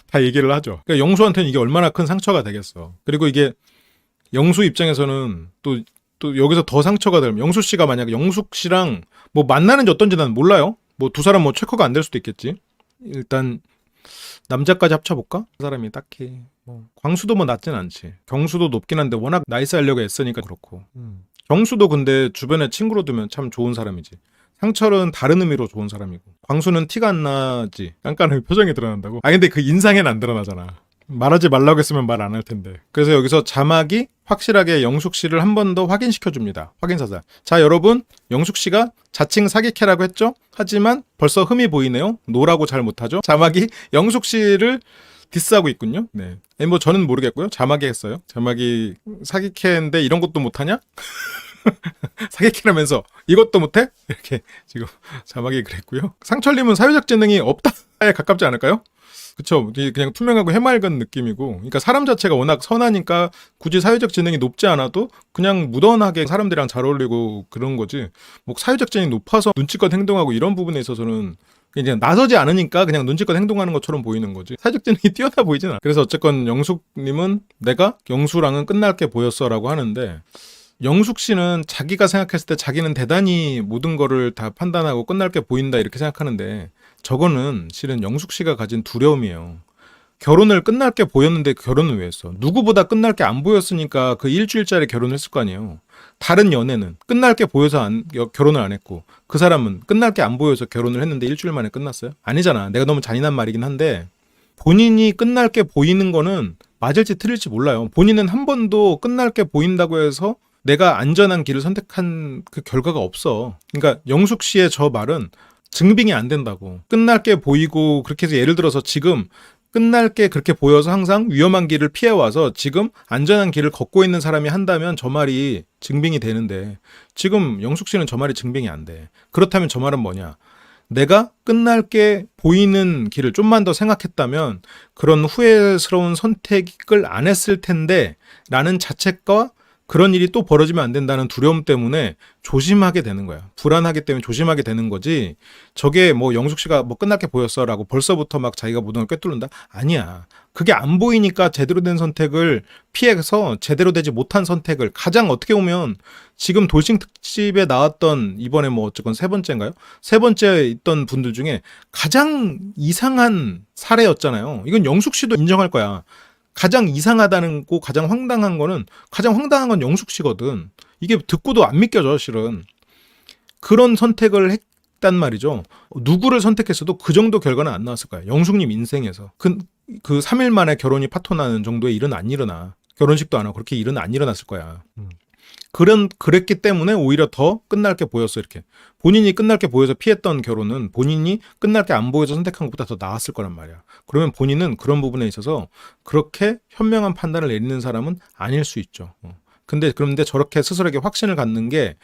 다 얘기를 하죠. 그러니까 영수한테는 이게 얼마나 큰 상처가 되겠어. 그리고 이게 영수 입장에서는 또 여기서 더 상처가 되면 영수 씨가 만약에 영숙 씨랑 뭐 만나는지 어떤지 난 몰라요. 뭐 두 사람 뭐 체커가 안 될 수도 있겠지. 일단 남자까지 합쳐볼까? 그 사람이 딱히 뭐 광수도 뭐 낮진 않지. 경수도 높긴 한데 워낙 나이스 하려고 애쓰니까 그렇고. 경수도 근데 주변에 친구로 두면 참 좋은 사람이지. 상철은 다른 의미로 좋은 사람이고. 광수는 티가 안 나지. 깐깐하게 표정이 드러난다고? 아 근데 그 인상에는 안 드러나잖아. 말하지 말라고 했으면 말 안 할 텐데. 그래서 여기서 자막이 확실하게 영숙 씨를 한 번 더 확인시켜 줍니다. 확인사살. 자, 여러분, 영숙 씨가 자칭 사기캐라고 했죠? 하지만 벌써 흠이 보이네요. 노라고 잘 못하죠? 자막이 영숙 씨를 디스하고 있군요. 네. 뭐 저는 모르겠고요. 자막이 했어요. 자막이 사기캐인데 이런 것도 못하냐? 사기캐라면서 이것도 못해? 이렇게 지금 자막이 그랬고요. 상철님은 사회적 재능이 없다에 가깝지 않을까요? 그쵸. 그냥 투명하고 해맑은 느낌이고. 그러니까 사람 자체가 워낙 선하니까 굳이 사회적 재능이 높지 않아도 그냥 무던하게 사람들이랑 잘 어울리고 그런 거지. 뭐 사회적 재능이 높아서 눈치껏 행동하고 이런 부분에 있어서는 그냥 나서지 않으니까 그냥 눈치껏 행동하는 것처럼 보이는 거지. 사회적 재능이 뛰어나 보이진 않아. 그래서 어쨌건 영숙님은 내가 영수랑은 끝날 게 보였어라고 하는데 영숙 씨는 자기가 생각했을 때 자기는 대단히 모든 거를 다 판단하고 끝날 게 보인다 이렇게 생각하는데 저거는 실은 영숙 씨가 가진 두려움이에요. 결혼을 끝날 게 보였는데 결혼은 왜 했어? 누구보다 끝날 게 안 보였으니까 그 일주일짜리 결혼을 했을 거 아니에요. 다른 연애는 끝날 게 보여서 결혼을 안 했고 그 사람은 끝날 게 안 보여서 결혼을 했는데 일주일 만에 끝났어요? 아니잖아. 내가 너무 잔인한 말이긴 한데 본인이 끝날 게 보이는 거는 맞을지 틀릴지 몰라요. 본인은 한 번도 끝날 게 보인다고 해서 내가 안전한 길을 선택한 그 결과가 없어. 그러니까 영숙 씨의 저 말은 증빙이 안 된다고. 끝날 게 보이고 그렇게 해서 예를 들어서 지금 끝날 게 그렇게 보여서 항상 위험한 길을 피해와서 지금 안전한 길을 걷고 있는 사람이 한다면 저 말이 증빙이 되는데 지금 영숙 씨는 저 말이 증빙이 안 돼. 그렇다면 저 말은 뭐냐? 내가 끝날 게 보이는 길을 좀만 더 생각했다면 그런 후회스러운 선택을 안 했을 텐데 라는 자책과 그런 일이 또 벌어지면 안 된다는 두려움 때문에 조심하게 되는 거야. 불안하기 때문에 조심하게 되는 거지. 저게 뭐 영숙 씨가 뭐 끝날 게 보였어 라고 벌써부터 막 자기가 모든 걸 꿰뚫는다? 아니야. 그게 안 보이니까 제대로 된 선택을 피해서 제대로 되지 못한 선택을 가장 어떻게 보면 지금 돌싱 특집에 나왔던 이번에 뭐 어쨌건 세 번째인가요? 세 번째 있던 분들 중에 가장 이상한 사례였잖아요. 이건 영숙 씨도 인정할 거야. 가장 이상하다는 거, 가장 황당한 거는 가장 황당한 건 영숙 씨거든. 이게 듣고도 안 믿겨져, 실은. 그런 선택을 했단 말이죠. 누구를 선택했어도 그 정도 결과는 안 나왔을 거야. 영숙님 인생에서. 그 3일 만에 결혼이 파토나는 정도의 일은 안 일어나. 결혼식도 안 하고 그렇게 일은 안 일어났을 거야. 그랬기 때문에 오히려 더 끝날 게 보였어, 이렇게. 본인이 끝날 게 보여서 피했던 결혼은 본인이 끝날 게 안 보여서 선택한 것보다 더 나았을 거란 말이야. 그러면 본인은 그런 부분에 있어서 그렇게 현명한 판단을 내리는 사람은 아닐 수 있죠. 그런데 저렇게 스스로에게 확신을 갖는 게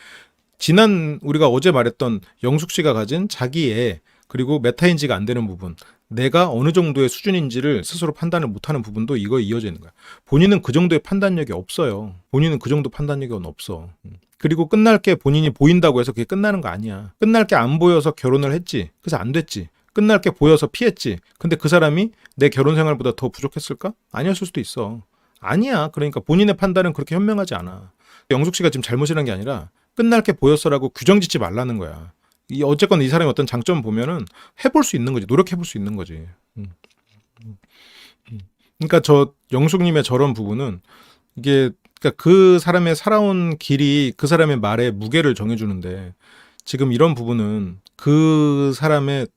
지난 우리가 어제 말했던 영숙 씨가 가진 자기의 그리고 메타인지가 안 되는 부분, 내가 어느 정도의 수준인지를 스스로 판단을 못하는 부분도 이거에 이어져 있는 거야. 본인은 그 정도의 판단력이 없어요. 본인은 그 정도 판단력이 없어. 그리고 끝날 게 본인이 보인다고 해서 그게 끝나는 거 아니야. 끝날 게 안 보여서 결혼을 했지. 그래서 안 됐지. 끝날 게 보여서 피했지. 근데 그 사람이 내 결혼 생활보다 더 부족했을까? 아니었을 수도 있어. 아니야. 그러니까 본인의 판단은 그렇게 현명하지 않아. 영숙 씨가 지금 잘못이라는 게 아니라 끝날 게 보였어라고 규정 짓지 말라는 거야. 어쨌건 이 사람이 어떤 장점 보면은 해볼 수 있는 거지. 노력해볼 수 있는 거지. 그러니까 저 영숙님의 저런 부분은 이게 그러니까 그 사람의 살아온 길이 그 사람의 말에 무게를 정해주는데 지금 이런 부분은 그 사람의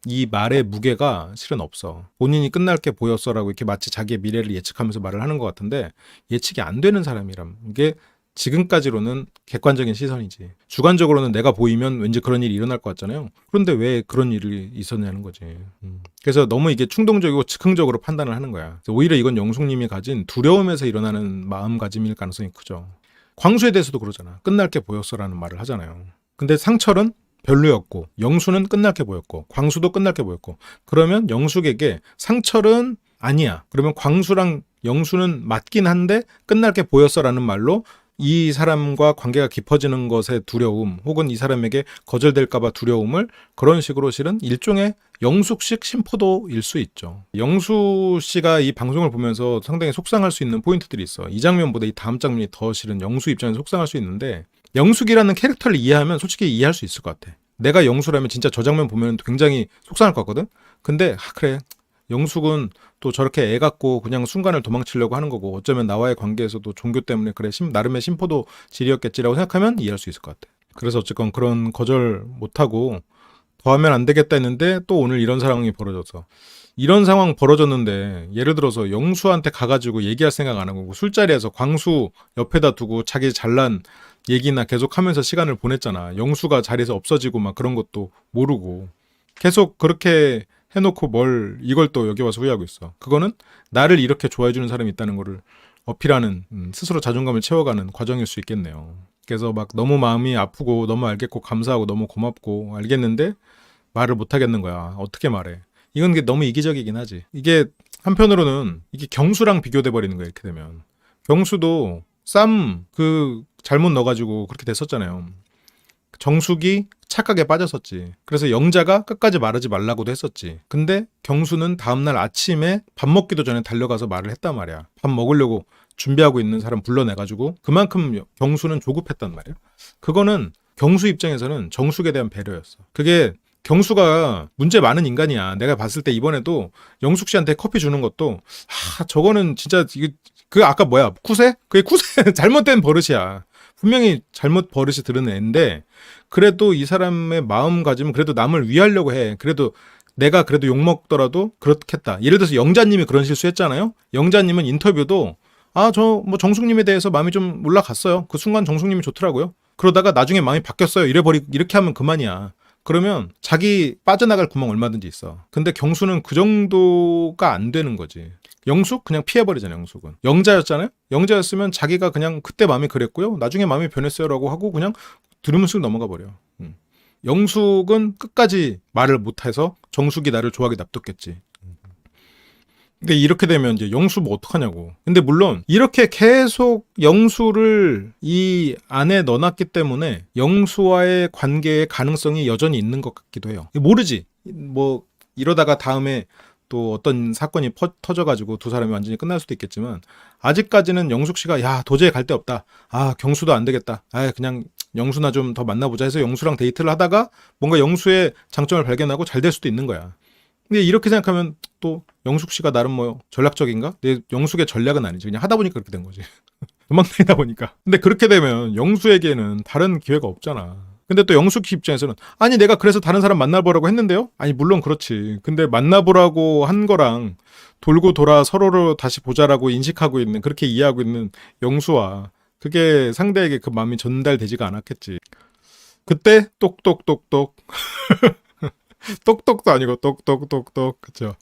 이 말의 무게가 실은 없어. 본인이 끝날 게 보였어라고 이렇게 마치 자기의 미래를 예측하면서 말을 하는 것 같은데 예측이 안 되는 사람이란 이게 지금까지로는 객관적인 시선이지. 주관적으로는 내가 보이면 왠지 그런 일이 일어날 것 같잖아요. 그런데 왜 그런 일이 있었냐는 거지. 그래서 너무 이게 충동적이고 즉흥적으로 판단을 하는 거야. 오히려 이건 영숙님이 가진 두려움에서 일어나는 마음가짐일 가능성이 크죠. 광수에 대해서도 그러잖아. 끝날 게 보였어라는 말을 하잖아요. 근데 상철은 별로였고 영수는 끝날 게 보였고 광수도 끝날 게 보였고 그러면 영숙에게 상철은 아니야. 그러면 광수랑 영수는 맞긴 한데 끝날 게 보였어라는 말로 이 사람과 관계가 깊어지는 것의 두려움 혹은 이 사람에게 거절될까봐 두려움을 그런 식으로 실은 일종의 영숙식 심포도일 수 있죠. 영수 씨가 이 방송을 보면서 상당히 속상할 수 있는 포인트들이 있어. 이 장면보다 이 다음 장면이 더 실은 영수 입장에서 속상할 수 있는데 영숙이라는 캐릭터를 이해하면 솔직히 이해할 수 있을 것 같아. 내가 영수라면 진짜 저 장면 보면 굉장히 속상할 것 같거든? 근데 그래 영숙은 또 저렇게 애 같고 그냥 순간을 도망치려고 하는 거고 어쩌면 나와의 관계에서도 종교 때문에 그래 나름의 심포도질이었겠지라고 생각하면 이해할 수 있을 것 같아. 그래서 어쨌건 그런 거절 못하고 더 하면 안 되겠다 했는데 또 오늘 이런 상황이 벌어져서 이런 상황 벌어졌는데 예를 들어서 영수한테 가가지고 얘기할 생각 안 하고 술자리에서 광수 옆에다 두고 자기 잘난 얘기나 계속 하면서 시간을 보냈잖아. 영수가 자리에서 없어지고 막 그런 것도 모르고 계속 그렇게 해놓고 이걸 또 여기 와서 후회하고 있어. 그거는 나를 이렇게 좋아해주는 사람이 있다는 거를 어필하는 스스로 자존감을 채워가는 과정일 수 있겠네요. 그래서 막 너무 마음이 아프고 너무 알겠고 감사하고 너무 고맙고 알겠는데 말을 못 하겠는 거야. 어떻게 말해? 이건 너무 이기적이긴 하지. 이게 한편으로는 이게 경수랑 비교돼 버리는 거야. 이렇게 되면 경수도 쌈 잘못 넣어가지고 그렇게 됐었잖아요. 정숙이 착각에 빠졌었지. 그래서 영자가 끝까지 말하지 말라고도 했었지. 근데 경수는 다음날 아침에 밥 먹기도 전에 달려가서 말을 했단 말이야. 밥 먹으려고 준비하고 있는 사람 불러내가지고 그만큼 경수는 조급했단 말이야. 그거는 경수 입장에서는 정숙에 대한 배려였어. 그게 경수가 문제 많은 인간이야. 내가 봤을 때 이번에도 영숙 씨한테 커피 주는 것도 저거는 진짜 그 아까 뭐야 쿠세? 그게 쿠세 잘못된 버릇이야. 분명히 잘못 버릇이 들은 애인데 그래도 이 사람의 마음가짐은 그래도 남을 위하려고 해. 그래도 내가 그래도 욕먹더라도 그렇겠다. 예를 들어서 영자님이 그런 실수했잖아요. 영자님은 인터뷰도 저 뭐 정숙님에 대해서 마음이 좀 올라갔어요. 그 순간 정숙님이 좋더라고요. 그러다가 나중에 마음이 바뀌었어요. 이렇게 하면 그만이야. 그러면 자기 빠져나갈 구멍 얼마든지 있어. 근데 경수는 그 정도가 안 되는 거지. 영숙? 그냥 피해버리잖아, 영숙은. 영자였잖아요? 영자였으면 자기가 그냥 그때 마음이 그랬고요. 나중에 마음이 변했어요라고 하고 그냥 두루뭉술 넘어가 버려. 영숙은 끝까지 말을 못해서 정숙이 나를 좋아하게 놔뒀겠지. 근데 이렇게 되면 이제 영수 뭐 어떡하냐고. 근데 물론 이렇게 계속 영수를 이 안에 넣어놨기 때문에 영수와의 관계의 가능성이 여전히 있는 것 같기도 해요. 모르지. 뭐 이러다가 다음에 또 어떤 사건이 터져가지고 두 사람이 완전히 끝날 수도 있겠지만 아직까지는 영숙 씨가 야 도저히 갈 데 없다. 아 경수도 안 되겠다. 아 그냥 영수나 좀 더 만나보자 해서 영수랑 데이트를 하다가 뭔가 영수의 장점을 발견하고 잘 될 수도 있는 거야. 근데 이렇게 생각하면 또 영숙 씨가 나름 뭐 전략적인가? 근데 영숙의 전략은 아니지. 그냥 하다 보니까 그렇게 된 거지. 도망다니다 보니까. 근데 그렇게 되면 영수에게는 다른 기회가 없잖아. 근데 또 영숙 입장에서는 아니 내가 그래서 다른 사람 만나보라고 했는데요? 아니 물론 그렇지. 근데 만나보라고 한 거랑 돌고 돌아 서로를 다시 보자라고 인식하고 있는 그렇게 이해하고 있는 영수와 그게 상대에게 그 마음이 전달되지가 않았겠지. 그때 똑똑똑똑 똑똑도 아니고 똑똑똑똑 그쵸.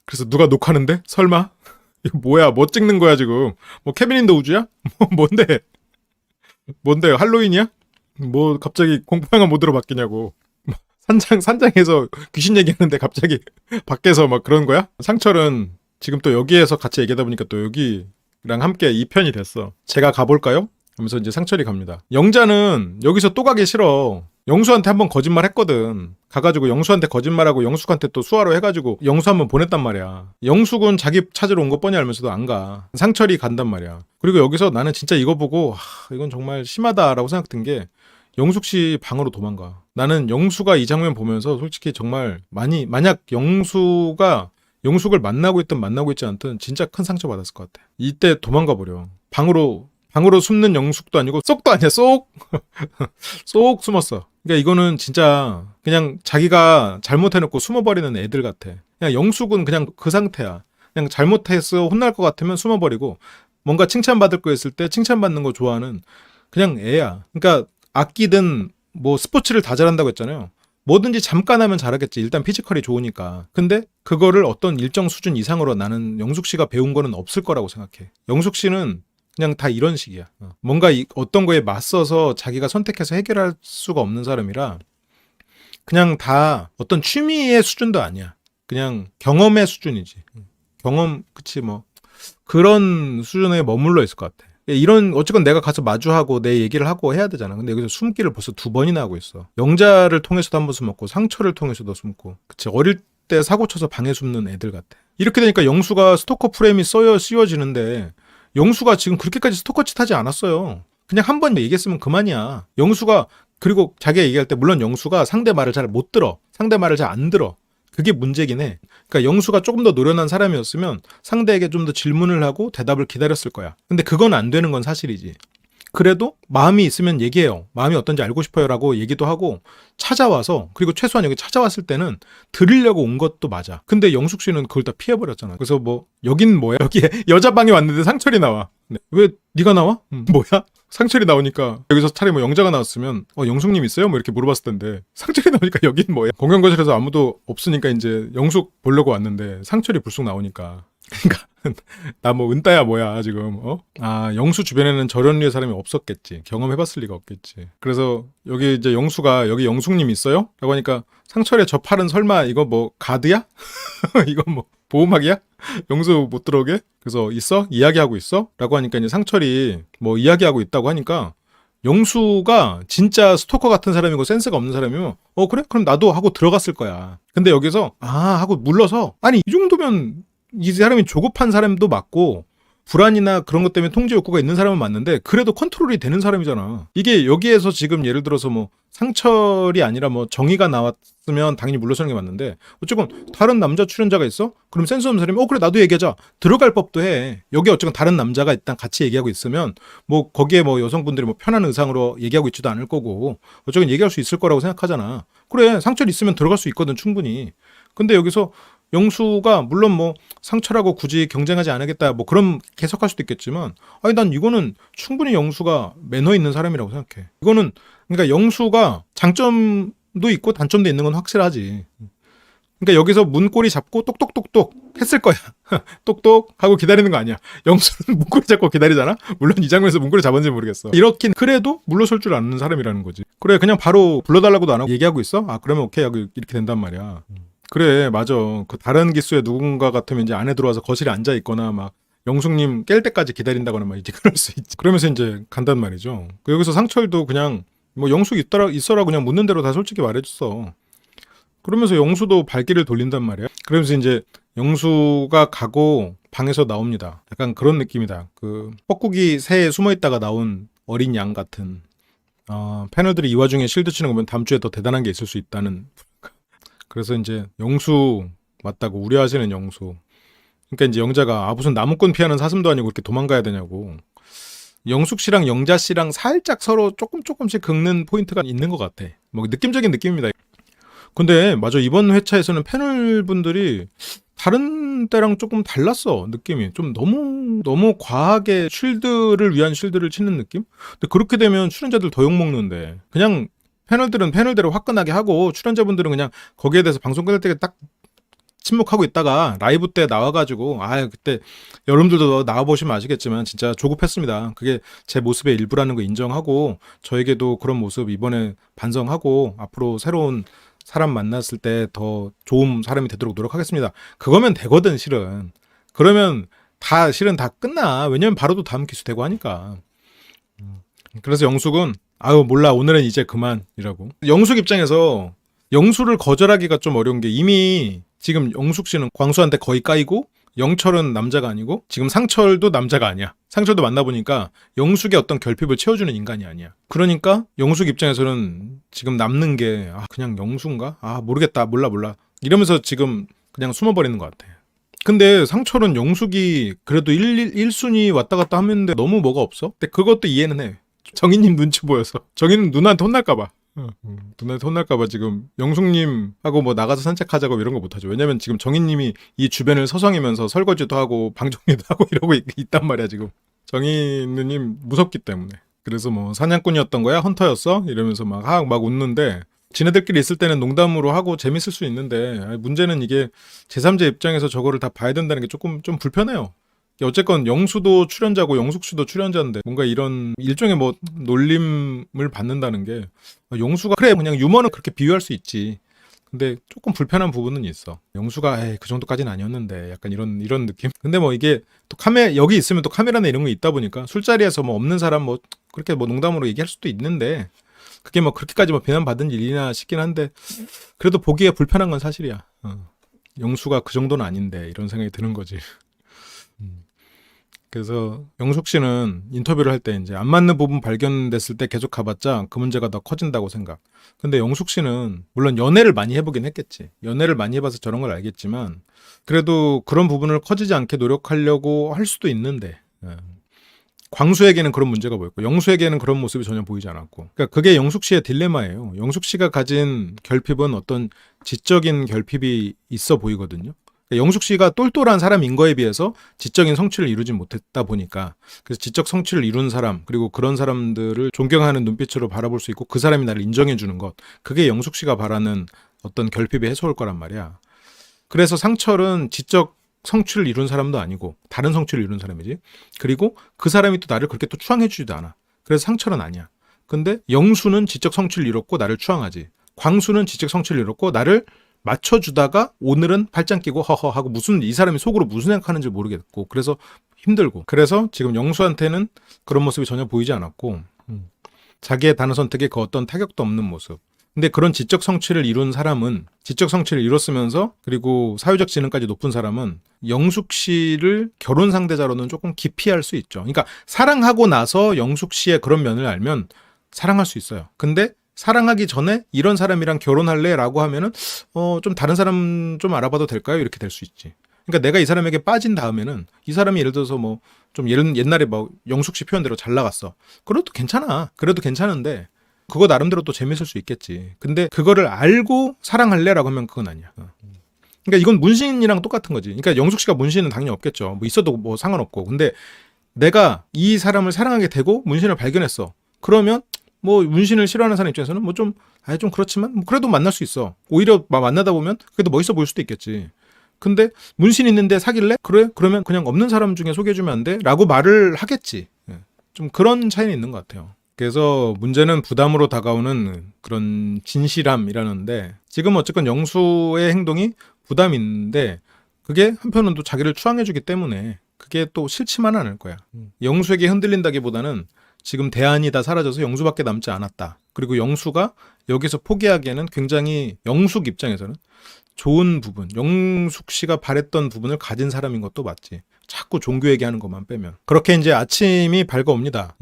그래서 누가 녹화하는데? 설마? 이거 뭐야? 뭐 찍는 거야 지금? 뭐 케빈 인더 우주야? 뭔데? 뭔데? 할로윈이야? 뭐 갑자기 공포영화 모드로 바뀌냐고. 산장에서 귀신 얘기하는데 갑자기 밖에서 막 그런 거야? 상철은 지금 또 여기에서 같이 얘기하다 보니까 또 여기랑 함께 2편이 됐어. 제가 가볼까요? 하면서 이제 상철이 갑니다. 영자는 여기서 또 가기 싫어. 영수한테 한번 거짓말 했거든. 가가지고 영수한테 거짓말하고 영숙한테 또 수화로 해가지고 영수 한번 보냈단 말이야. 영숙은 자기 찾으러 온 거 뻔히 알면서도 안 가. 상철이 간단 말이야. 그리고 여기서 나는 진짜 이거 보고 이건 정말 심하다라고 생각된 게 영숙 씨 방으로 도망가. 나는 영수가 이 장면 보면서 솔직히 정말 만약 영숙을 만나고 있든 만나고 있지 않든 진짜 큰 상처 받았을 것 같아. 이때 도망가 버려. 방으로 숨는 영숙도 아니고 쏙도 아니야. 쏙 숨었어. 그러니까 이거는 진짜 그냥 자기가 잘못해놓고 숨어버리는 애들 같아. 그냥 영숙은 그냥 그 상태야. 그냥 잘못해서 혼날 것 같으면 숨어버리고 뭔가 칭찬받을 거 있을 때 칭찬받는 거 좋아하는 그냥 애야. 그러니까 악기든 뭐 스포츠를 다 잘한다고 했잖아요. 뭐든지 잠깐 하면 잘하겠지. 일단 피지컬이 좋으니까. 근데 그거를 어떤 일정 수준 이상으로 나는 영숙 씨가 배운 거는 없을 거라고 생각해. 영숙 씨는 그냥 다 이런 식이야. 뭔가 어떤 거에 맞서서 자기가 선택해서 해결할 수가 없는 사람이라 그냥 다 어떤 취미의 수준도 아니야. 그냥 경험의 수준이지. 경험, 그치 뭐 그런 수준에 머물러 있을 것 같아. 이런 어쨌건 내가 가서 마주하고 내 얘기를 하고 해야 되잖아. 근데 여기서 숨기를 벌써 2번이나 하고 있어. 영자를 통해서도 한 번 숨었고 상처를 통해서도 숨고. 그치 어릴 때 사고 쳐서 방에 숨는 애들 같아. 이렇게 되니까 영수가 스토커 프레임이 씌워지는데 영수가 지금 그렇게까지 스토커 짓 하지 않았어요. 그냥 한 번 얘기했으면 그만이야. 영수가 그리고 자기가 얘기할 때 물론 영수가 상대 말을 잘 못 들어. 상대 말을 잘 안 들어. 그게 문제긴 해. 그러니까 영수가 조금 더 노련한 사람이었으면 상대에게 좀 더 질문을 하고 대답을 기다렸을 거야. 근데 그건 안 되는 건 사실이지. 그래도 마음이 있으면 얘기해요. 마음이 어떤지 알고 싶어요라고 얘기도 하고 찾아와서 그리고 최소한 여기 찾아왔을 때는 들으려고 온 것도 맞아. 근데 영숙 씨는 그걸 다 피해버렸잖아. 그래서 뭐 여긴 뭐야? 여기에 여자 방에 왔는데 상철이 나와. 네. 왜 네가 나와? 뭐야? 상철이 나오니까 여기서 차라리 뭐 영자가 나왔으면 영숙님 있어요? 뭐 이렇게 물어봤을 텐데 상철이 나오니까 여긴 뭐야? 공연거실에서 아무도 없으니까 이제 영숙 보려고 왔는데 상철이 불쑥 나오니까 그러니까 나 뭐 은따야 뭐야 지금 영수 주변에는 저런 류의 사람이 없었겠지. 경험해봤을 리가 없겠지. 그래서 여기 이제 영수가 여기 영숙님 있어요? 라고 하니까 상철의 저 팔은 설마 이거 뭐 가드야? 이거 뭐 보호막이야? 영수 못 들어오게? 그래서 있어? 이야기하고 있어? 라고 하니까 이제 상철이 뭐 이야기하고 있다고 하니까 영수가 진짜 스토커 같은 사람이고 센스가 없는 사람이면 그래? 그럼 나도 하고 들어갔을 거야. 근데 여기서 하고 물러서 아니 이 정도면 이 사람이 조급한 사람도 맞고 불안이나 그런 것 때문에 통제 욕구가 있는 사람은 맞는데 그래도 컨트롤이 되는 사람이잖아. 이게 여기에서 지금 예를 들어서 뭐 상철이 아니라 뭐 정의가 나왔으면 당연히 물러서는 게 맞는데 어쨌건 다른 남자 출연자가 있어? 그럼 센스 없는 사람이 그래 나도 얘기하자. 들어갈 법도 해. 여기 어쨌건 다른 남자가 일단 같이 얘기하고 있으면 뭐 거기에 뭐 여성분들이 뭐 편한 의상으로 얘기하고 있지도 않을 거고 어쨌건 얘기할 수 있을 거라고 생각하잖아. 그래 상철 있으면 들어갈 수 있거든 충분히. 근데 여기서 영수가 물론 뭐 상철하고 굳이 경쟁하지 않겠다 뭐 그런 해석할 수도 있겠지만 아니 난 이거는 충분히 영수가 매너 있는 사람이라고 생각해. 이거는 그러니까 영수가 장점이 장점도 있고 단점도 있는 건 확실하지. 그러니까 여기서 문고리 잡고 똑똑똑똑 했을 거야. 똑똑 하고 기다리는 거 아니야. 영수는 문고리 잡고 기다리잖아. 물론 이 장면에서 문고리 잡았는지 모르겠어. 이렇긴 그래도 물러설 줄 아는 사람이라는 거지. 그래 그냥 바로 불러달라고도 안 하고 얘기하고 있어? 아 그러면 오케이 하고 이렇게 된단 말이야. 그래 맞아. 그 다른 기수에 누군가 같으면 이제 안에 들어와서 거실에 앉아 있거나 막 영숙님 깰 때까지 기다린다거나 막 이제 그럴 수 있지. 그러면서 이제 간단 말이죠. 여기서 상철도 그냥 뭐 영숙 있어라 그냥 묻는 대로 다 솔직히 말해줬어. 그러면서 영수도 발길을 돌린단 말이야. 그러면서 이제 영수가 가고 방에서 나옵니다. 약간 그런 느낌이다. 그 뻐꾸기 새에 숨어 있다가 나온 어린 양 같은. 패널들이 이 와중에 실드 치는 거 보면 다음 주에 더 대단한 게 있을 수 있다는. 그래서 이제 영수 맞다고 우려하시는 영수. 그러니까 이제 영자가 무슨 나무꾼 피하는 사슴도 아니고 이렇게 도망가야 되냐고. 영숙 씨랑 영자 씨랑 살짝 서로 조금씩 긁는 포인트가 있는 것 같아. 뭐 느낌적인 느낌입니다. 근데 맞아 이번 회차에서는 패널분들이 다른 때랑 조금 달랐어. 느낌이 좀 너무 과하게 쉴드를 위한 쉴드를 치는 느낌? 근데 그렇게 되면 출연자들 더 욕먹는데 그냥 패널들은 패널대로 화끈하게 하고 출연자분들은 그냥 거기에 대해서 방송 끝날 때 딱 침묵하고 있다가 라이브 때 나와가지고 그때 여러분들도 나와보시면 아시겠지만 진짜 조급했습니다. 그게 제 모습의 일부라는 거 인정하고 저에게도 그런 모습 이번에 반성하고 앞으로 새로운 사람 만났을 때 더 좋은 사람이 되도록 노력하겠습니다. 그거면 되거든 실은. 그러면 실은 다 끝나. 왜냐면 바로 또 다음 기수 되고 하니까. 그래서 영숙은 몰라 오늘은 이제 그만이라고. 영숙 입장에서 영수를 거절하기가 좀 어려운 게 이미 지금 영숙 씨는 광수한테 거의 까이고 영철은 남자가 아니고 지금 상철도 남자가 아니야. 상철도 만나보니까 영숙의 어떤 결핍을 채워주는 인간이 아니야. 그러니까 영숙 입장에서는 지금 남는 게 그냥 영수인가? 모르겠다. 몰라. 이러면서 지금 그냥 숨어버리는 것 같아. 근데 상철은 영숙이 그래도 1순위 왔다 갔다 하는데 너무 뭐가 없어? 근데 그것도 이해는 해. 정희님 눈치 보여서. 정희는 누나한테 혼날까봐. 누나한테 혼날까봐 지금 영숙님하고 뭐 나가서 산책하자고 이런 거 못하죠. 왜냐면 지금 정희님이 이 주변을 서성이면서 설거지도 하고 방정리도 하고 이러고 있단 말이야 지금. 정희 누님 무섭기 때문에. 그래서 뭐 사냥꾼이었던 거야? 헌터였어? 이러면서 막 웃는데 지네들끼리 있을 때는 농담으로 하고 재밌을 수 있는데 문제는 이게 제3자 입장에서 저거를 다 봐야 된다는 게 조금 좀 불편해요. 어쨌건 영수도 출연자고 영숙 씨도 출연자인데 뭔가 이런 일종의 뭐 놀림을 받는다는 게 영수가 그래 그냥 유머는 그렇게 비유할 수 있지. 근데 조금 불편한 부분은 있어. 영수가 그 정도까지는 아니었는데 약간 이런 느낌. 근데 뭐 이게 또 여기 있으면 또 카메라나 이런 거 있다 보니까 술자리에서 뭐 없는 사람 뭐 그렇게 뭐 농담으로 얘기할 수도 있는데 그게 뭐 그렇게까지 뭐 비난받은 일이나 싶긴 한데 그래도 보기에 불편한 건 사실이야. 영수가 그 정도는 아닌데 이런 생각이 드는 거지. 그래서 영숙 씨는 인터뷰를 할 때 이제 안 맞는 부분 발견됐을 때 계속 가봤자 그 문제가 더 커진다고 생각. 근데 영숙 씨는 물론 연애를 많이 해보긴 했겠지. 연애를 많이 해봐서 저런 걸 알겠지만 그래도 그런 부분을 커지지 않게 노력하려고 할 수도 있는데 광수에게는 그런 문제가 보였고 영수에게는 그런 모습이 전혀 보이지 않았고 그러니까 그게 영숙 씨의 딜레마예요. 영숙 씨가 가진 결핍은 어떤 지적인 결핍이 있어 보이거든요. 영숙 씨가 똘똘한 사람인 거에 비해서 지적인 성취를 이루지 못했다 보니까 그래서 지적 성취를 이룬 사람 그리고 그런 사람들을 존경하는 눈빛으로 바라볼 수 있고 그 사람이 나를 인정해 주는 것 그게 영숙 씨가 바라는 어떤 결핍의 해소일 거란 말이야. 그래서 상철은 지적 성취를 이룬 사람도 아니고 다른 성취를 이룬 사람이지. 그리고 그 사람이 또 나를 그렇게 또 추앙해 주지도 않아. 그래서 상철은 아니야. 근데 영수는 지적 성취를 이뤘고 나를 추앙하지. 광수는 지적 성취를 이뤘고 나를 맞춰주다가 오늘은 팔짱 끼고 허허 하고 이 사람이 속으로 무슨 생각하는지 모르겠고 그래서 힘들고 그래서 지금 영수한테는 그런 모습이 전혀 보이지 않았고 자기의 단어 선택에 그 어떤 타격도 없는 모습. 근데 그런 지적 성취를 이룬 사람은 지적 성취를 이뤘으면서 그리고 사회적 지능까지 높은 사람은 영숙 씨를 결혼 상대자로는 조금 기피할 수 있죠. 그러니까 사랑하고 나서 영숙 씨의 그런 면을 알면 사랑할 수 있어요. 근데 사랑하기 전에 이런 사람이랑 결혼할래? 라고 하면은 좀 다른 사람 좀 알아봐도 될까요? 이렇게 될 수 있지. 그러니까 내가 이 사람에게 빠진 다음에는 이 사람이 예를 들어서 뭐 좀 옛날에 뭐 영숙 씨 표현대로 잘 나갔어. 그래도 괜찮아. 그래도 괜찮은데 그거 나름대로 또 재밌을 수 있겠지. 근데 그거를 알고 사랑할래? 라고 하면 그건 아니야. 그러니까 이건 문신이랑 똑같은 거지. 그러니까 영숙 씨가 문신은 당연히 없겠죠. 뭐 있어도 뭐 상관없고. 근데 내가 이 사람을 사랑하게 되고 문신을 발견했어. 그러면 뭐 문신을 싫어하는 사람 입장에서는 뭐 좀 좀 그렇지만 뭐 그래도 만날 수 있어. 오히려 만나다 보면 그래도 멋있어 보일 수도 있겠지. 근데 문신 있는데 사귈래? 그래? 그러면 그냥 없는 사람 중에 소개해주면 안 돼? 라고 말을 하겠지. 좀 그런 차이는 있는 것 같아요. 그래서 문제는 부담으로 다가오는 그런 진실함이라는데, 지금 어쨌건 영수의 행동이 부담이 있는데 그게 한편으로는 또 자기를 추앙해주기 때문에 그게 또 싫지만은 않을 거야. 영수에게 흔들린다기보다는 지금 대안이 다 사라져서 영수밖에 남지 않았다. 그리고 영수가 여기서 포기하기에는 굉장히 영숙 입장에서는 좋은 부분, 영숙 씨가 바랬던 부분을 가진 사람인 것도 맞지. 자꾸 종교 얘기하는 것만 빼면. 그렇게 이제 아침이 밝아옵니다.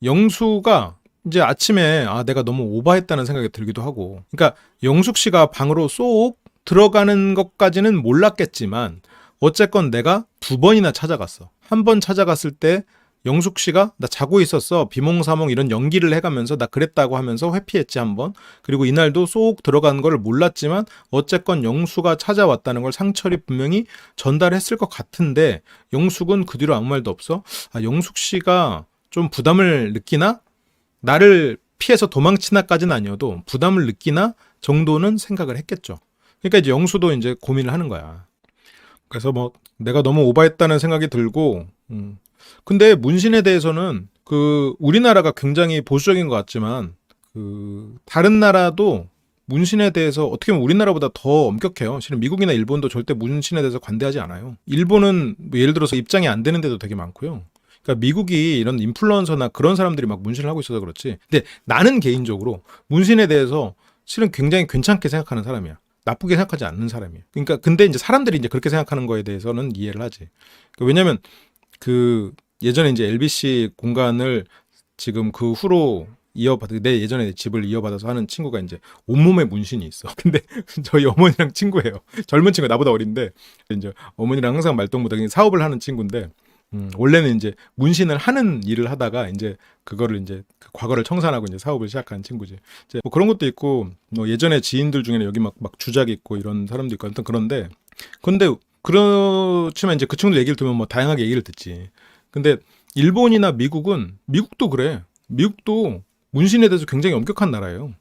영수가 이제 아침에 내가 너무 오버했다는 생각이 들기도 하고. 그러니까 영숙 씨가 방으로 쏙 들어가는 것까지는 몰랐겠지만 어쨌건 내가 2번이나 찾아갔어. 한 번 찾아갔을 때 영숙 씨가 나 자고 있었어, 비몽사몽 이런 연기를 해가면서 나 그랬다고 하면서 회피했지 한 번. 그리고 이날도 쏙 들어간 걸 몰랐지만 어쨌건 영수가 찾아왔다는 걸 상철이 분명히 전달했을 것 같은데, 영숙은 그 뒤로 아무 말도 없어. 영숙 씨가 좀 부담을 느끼나? 나를 피해서 도망치나까지는 아니어도 부담을 느끼나 정도는 생각을 했겠죠. 그러니까 이제 영수도 이제 고민을 하는 거야. 그래서 뭐 내가 너무 오버했다는 생각이 들고, 근데 문신에 대해서는 그 우리나라가 굉장히 보수적인 것 같지만 그 다른 나라도 문신에 대해서 어떻게 보면 우리나라보다 더 엄격해요. 실은 미국이나 일본도 절대 문신에 대해서 관대하지 않아요. 일본은 뭐 예를 들어서 입장이 안 되는 데도 되게 많고요. 그러니까 미국이 이런 인플루언서나 그런 사람들이 막 문신을 하고 있어서 그렇지. 근데 나는 개인적으로 문신에 대해서 실은 굉장히 괜찮게 생각하는 사람이야. 나쁘게 생각하지 않는 사람이에요. 그러니까 근데 이제 사람들이 이제 그렇게 생각하는 거에 대해서는 이해를 하지. 왜냐면 그 예전에 이제 LBC 공간을 지금 그 후로 내 예전에 집을 이어받아서 하는 친구가 이제 온몸에 문신이 있어. 근데 저희 어머니랑 친구예요. 젊은 친구, 나보다 어린데 이제 어머니랑 항상 말동무다 사업을 하는 친구인데, 원래는 이제 문신을 하는 일을 하다가 이제 그거를 이제 그 과거를 청산하고 이제 사업을 시작한 친구지. 이제 뭐 그런 것도 있고, 뭐 예전에 지인들 중에는 여기 막 주작 있고 이런 사람도 있고, 아무튼 그런데 근데 그렇지만 이제 그 친구들 얘기를 들으면 뭐 다양하게 얘기를 듣지. 근데 일본이나 미국도 그래. 미국도 문신에 대해서 굉장히 엄격한 나라예요.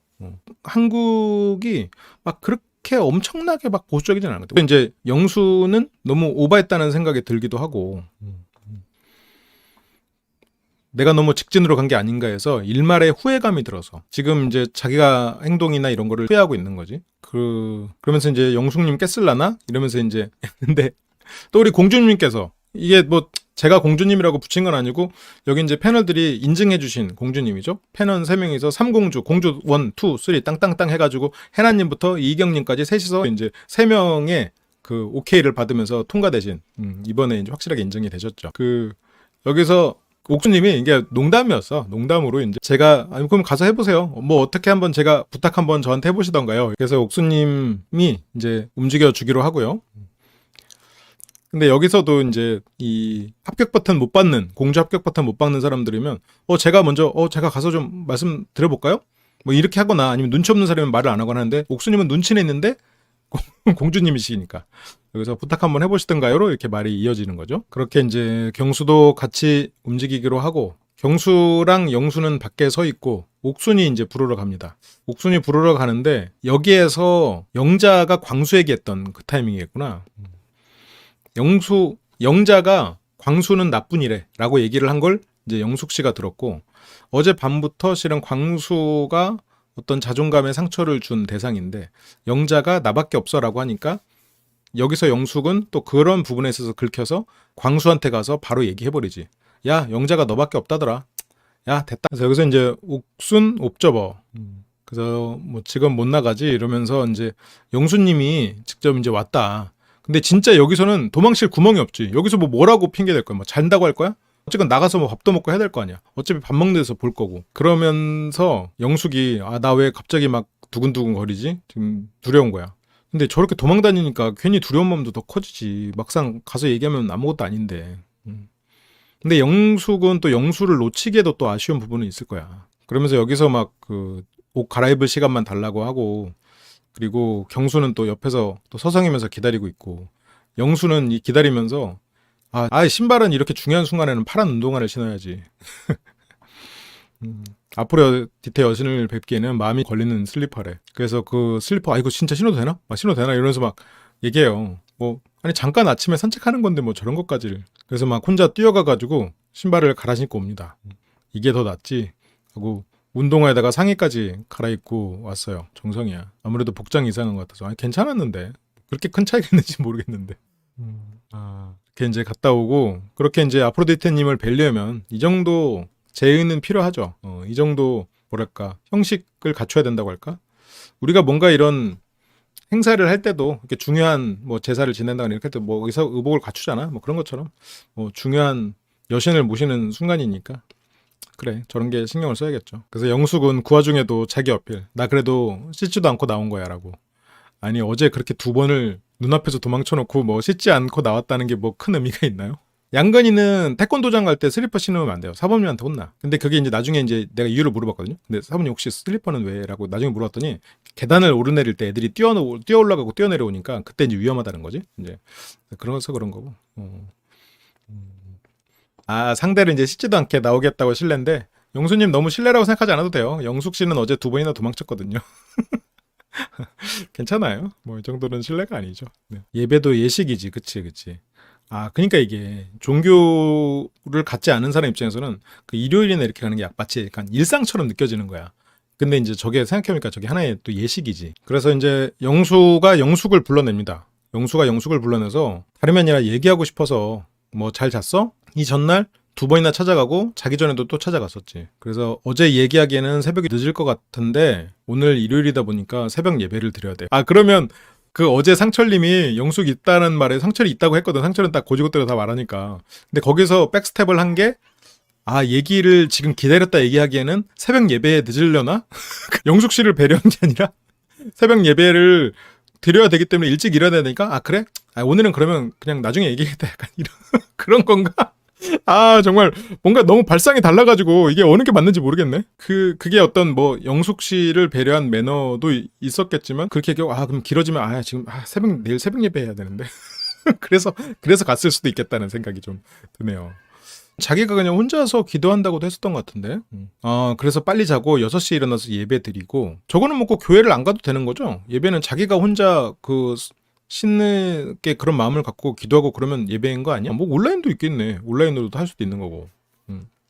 한국이 막 그렇게 엄청나게 막 보수적이진 않거든. 이제 영수는 너무 오버했다는 생각이 들기도 하고, 내가 너무 직진으로 간 게 아닌가 해서 일말의 후회감이 들어서 지금 이제 자기가 행동이나 이런 거를 후회하고 있는 거지. 그러면서 이제 영숙님 깼을라나? 이러면서 이제 근데 또 우리 공주님께서, 이게 뭐 제가 공주님이라고 붙인 건 아니고 여기 이제 패널들이 인증해 주신 공주님이죠. 패널 3명이서 3공주, 공주 1, 2, 3 땅땅땅 해가지고 해나님부터 이경님까지 셋이서 이제 3명의 그 오케이를 받으면서 통과되신, 이번에 이제 확실하게 인정이 되셨죠. 여기서 옥수님이 이게 농담이었어. 농담으로 이제 제가 그럼 가서 해보세요. 뭐 어떻게 한번 제가 부탁 한번 저한테 해보시던가요. 그래서 옥수님이 이제 움직여 주기로 하고요. 근데 여기서도 이제 이 합격 버튼 못 받는, 공주 합격 버튼 못 받는 사람들이면 제가 먼저 제가 가서 좀 말씀 드려볼까요? 뭐 이렇게 하거나, 아니면 눈치 없는 사람이면 말을 안 하거나 하는데, 옥수님은 눈치는 있는데 공주님이시니까 여기서 부탁 한번 해보시던가요로 이렇게 말이 이어지는 거죠. 그렇게 이제 경수도 같이 움직이기로 하고, 경수랑 영수는 밖에 서 있고 옥순이 이제 부르러 갑니다. 옥순이 부르러 가는데 여기에서 영자가 광수에게 했던 그 타이밍이겠구나. 영자가 광수는 나쁜 이래 라고 얘기를 한 걸 이제 영숙 씨가 들었고, 어제 밤부터 실은 광수가 어떤 자존감에 상처를 준 대상인데 영자가 나밖에 없어 라고 하니까, 여기서 영숙은 또 그런 부분에 있어서 긁혀서 광수한테 가서 바로 얘기해버리지. 야, 영자가 너밖에 없다더라. 야, 됐다. 그래서 여기서 이제 옥순 옵저버. 그래서 뭐 지금 못 나가지 이러면서 이제 영수님이 직접 이제 왔다. 근데 진짜 여기서는 도망칠 구멍이 없지. 여기서 뭐라고 핑계 댈 거야? 뭐 잔다고 할 거야? 어쨌건 나가서 뭐 밥도 먹고 해야 될 거 아니야. 어차피 밥 먹는 데서 볼 거고. 그러면서 영숙이 나 왜 갑자기 막 두근두근 거리지? 지금 두려운 거야. 근데 저렇게 도망 다니니까 괜히 두려운 마음도 더 커지지. 막상 가서 얘기하면 아무것도 아닌데. 근데 영숙은 또 영수를 놓치기에도 또 아쉬운 부분은 있을 거야. 그러면서 여기서 막 그 옷 갈아입을 시간만 달라고 하고, 그리고 경수는 또 옆에서 또 서성이면서 기다리고 있고, 영수는 기다리면서 신발은 이렇게 중요한 순간에는 파란 운동화를 신어야지. 아프로디테 여신을 뵙기에는 마음이 걸리는 슬리퍼래. 그래서 그 슬리퍼 이거 진짜 신어도 되나? 신어도 되나? 이러면서 막 얘기해요. 뭐 아니 잠깐 아침에 산책하는 건데 뭐 저런 것까지를. 그래서 막 혼자 뛰어가가지고 신발을 갈아 신고 옵니다. 이게 더 낫지 하고 운동화에다가 상의까지 갈아입고 왔어요. 정성이야. 아무래도 복장이 이상한 것 같아서. 아니 괜찮았는데 그렇게 큰 차이가 있는지 모르겠는데. 이렇게 이제 갔다 오고 그렇게 이제 아프로디테님을 뵈려면 이 정도 제의는 필요하죠. 이 정도 뭐랄까 형식을 갖춰야 된다고 할까? 우리가 뭔가 이런 행사를 할 때도 이렇게 중요한 뭐 제사를 지낸다거나 이렇게 할 때 뭐 의사 의복을 갖추잖아. 뭐 그런 것처럼 뭐 중요한 여신을 모시는 순간이니까 그래 저런 게 신경을 써야겠죠. 그래서 영숙은 그 와중에도 자기 어필 나 그래도 씻지도 않고 나온 거야라고. 아니 어제 그렇게 2번을 눈앞에서 도망쳐놓고 뭐 씻지 않고 나왔다는 게 뭐 큰 의미가 있나요? 양근이는 태권도장 갈 때 슬리퍼 신으면 안 돼요. 사범님한테 혼나. 근데 그게 이제 나중에 이제 내가 이유를 물어봤거든요. 근데 사범님 혹시 슬리퍼는 왜? 라고 나중에 물어봤더니 계단을 오르내릴 때 애들이 뛰어 올라가고 뛰어 내려오니까 그때 이제 위험하다는 거지. 이제 그래서 그런 거고. 상대를 이제 씻지도 않게 나오겠다고 실례인데 영수님 너무 실례라고 생각하지 않아도 돼요. 영숙 씨는 어제 2번이나 도망쳤거든요. 괜찮아요. 뭐 이 정도는 실례가 아니죠. 네. 예배도 예식이지. 그치. 그러니까 이게 종교를 갖지 않은 사람 입장에서는 그 일요일이나 이렇게 가는 게 마치 약간 일상처럼 느껴지는 거야. 근데 이제 저게 생각해보니까 저게 하나의 또 예식이지. 그래서 이제 영수가 영숙을 불러냅니다. 영수가 영숙을 불러내서 다름이 아니라 얘기하고 싶어서 뭐 잘 잤어? 이 전날 2번이나 찾아가고 자기 전에도 또 찾아갔었지. 그래서 어제 얘기하기에는 새벽이 늦을 것 같은데 오늘 일요일이다 보니까 새벽 예배를 드려야 돼. 그러면 그 어제 상철님이 영숙 있다는 말에 상철이 있다고 했거든. 상철은 딱 고지고대로 다 말하니까. 근데 거기서 백스텝을 한 게 얘기를 지금 기다렸다 얘기하기에는 새벽 예배에 늦으려나? 영숙 씨를 배려한 게 아니라 새벽 예배를 드려야 되기 때문에 일찍 일어나야 되니까 그래? 오늘은 그러면 그냥 나중에 얘기하겠다 약간 이런 그런 건가? 정말 뭔가 너무 발상이 달라가지고 이게 어느 게 맞는지 모르겠네. 그게 어떤 뭐 영숙 씨를 배려한 매너도 있었겠지만 그렇게 그럼 길어지면 지금 내일 새벽 예배 해야 되는데 그래서 갔을 수도 있겠다는 생각이 좀 드네요. 자기가 그냥 혼자서 기도한다고도 했었던 것 같은데. 그래서 빨리 자고 6시에 일어나서 예배 드리고 저거는 뭐 꼭 교회를 안 가도 되는 거죠. 예배는 자기가 혼자 신에게 그런 마음을 갖고 기도하고 그러면 예배인 거 아니야? 뭐 온라인도 있겠네. 온라인으로도 할 수도 있는 거고.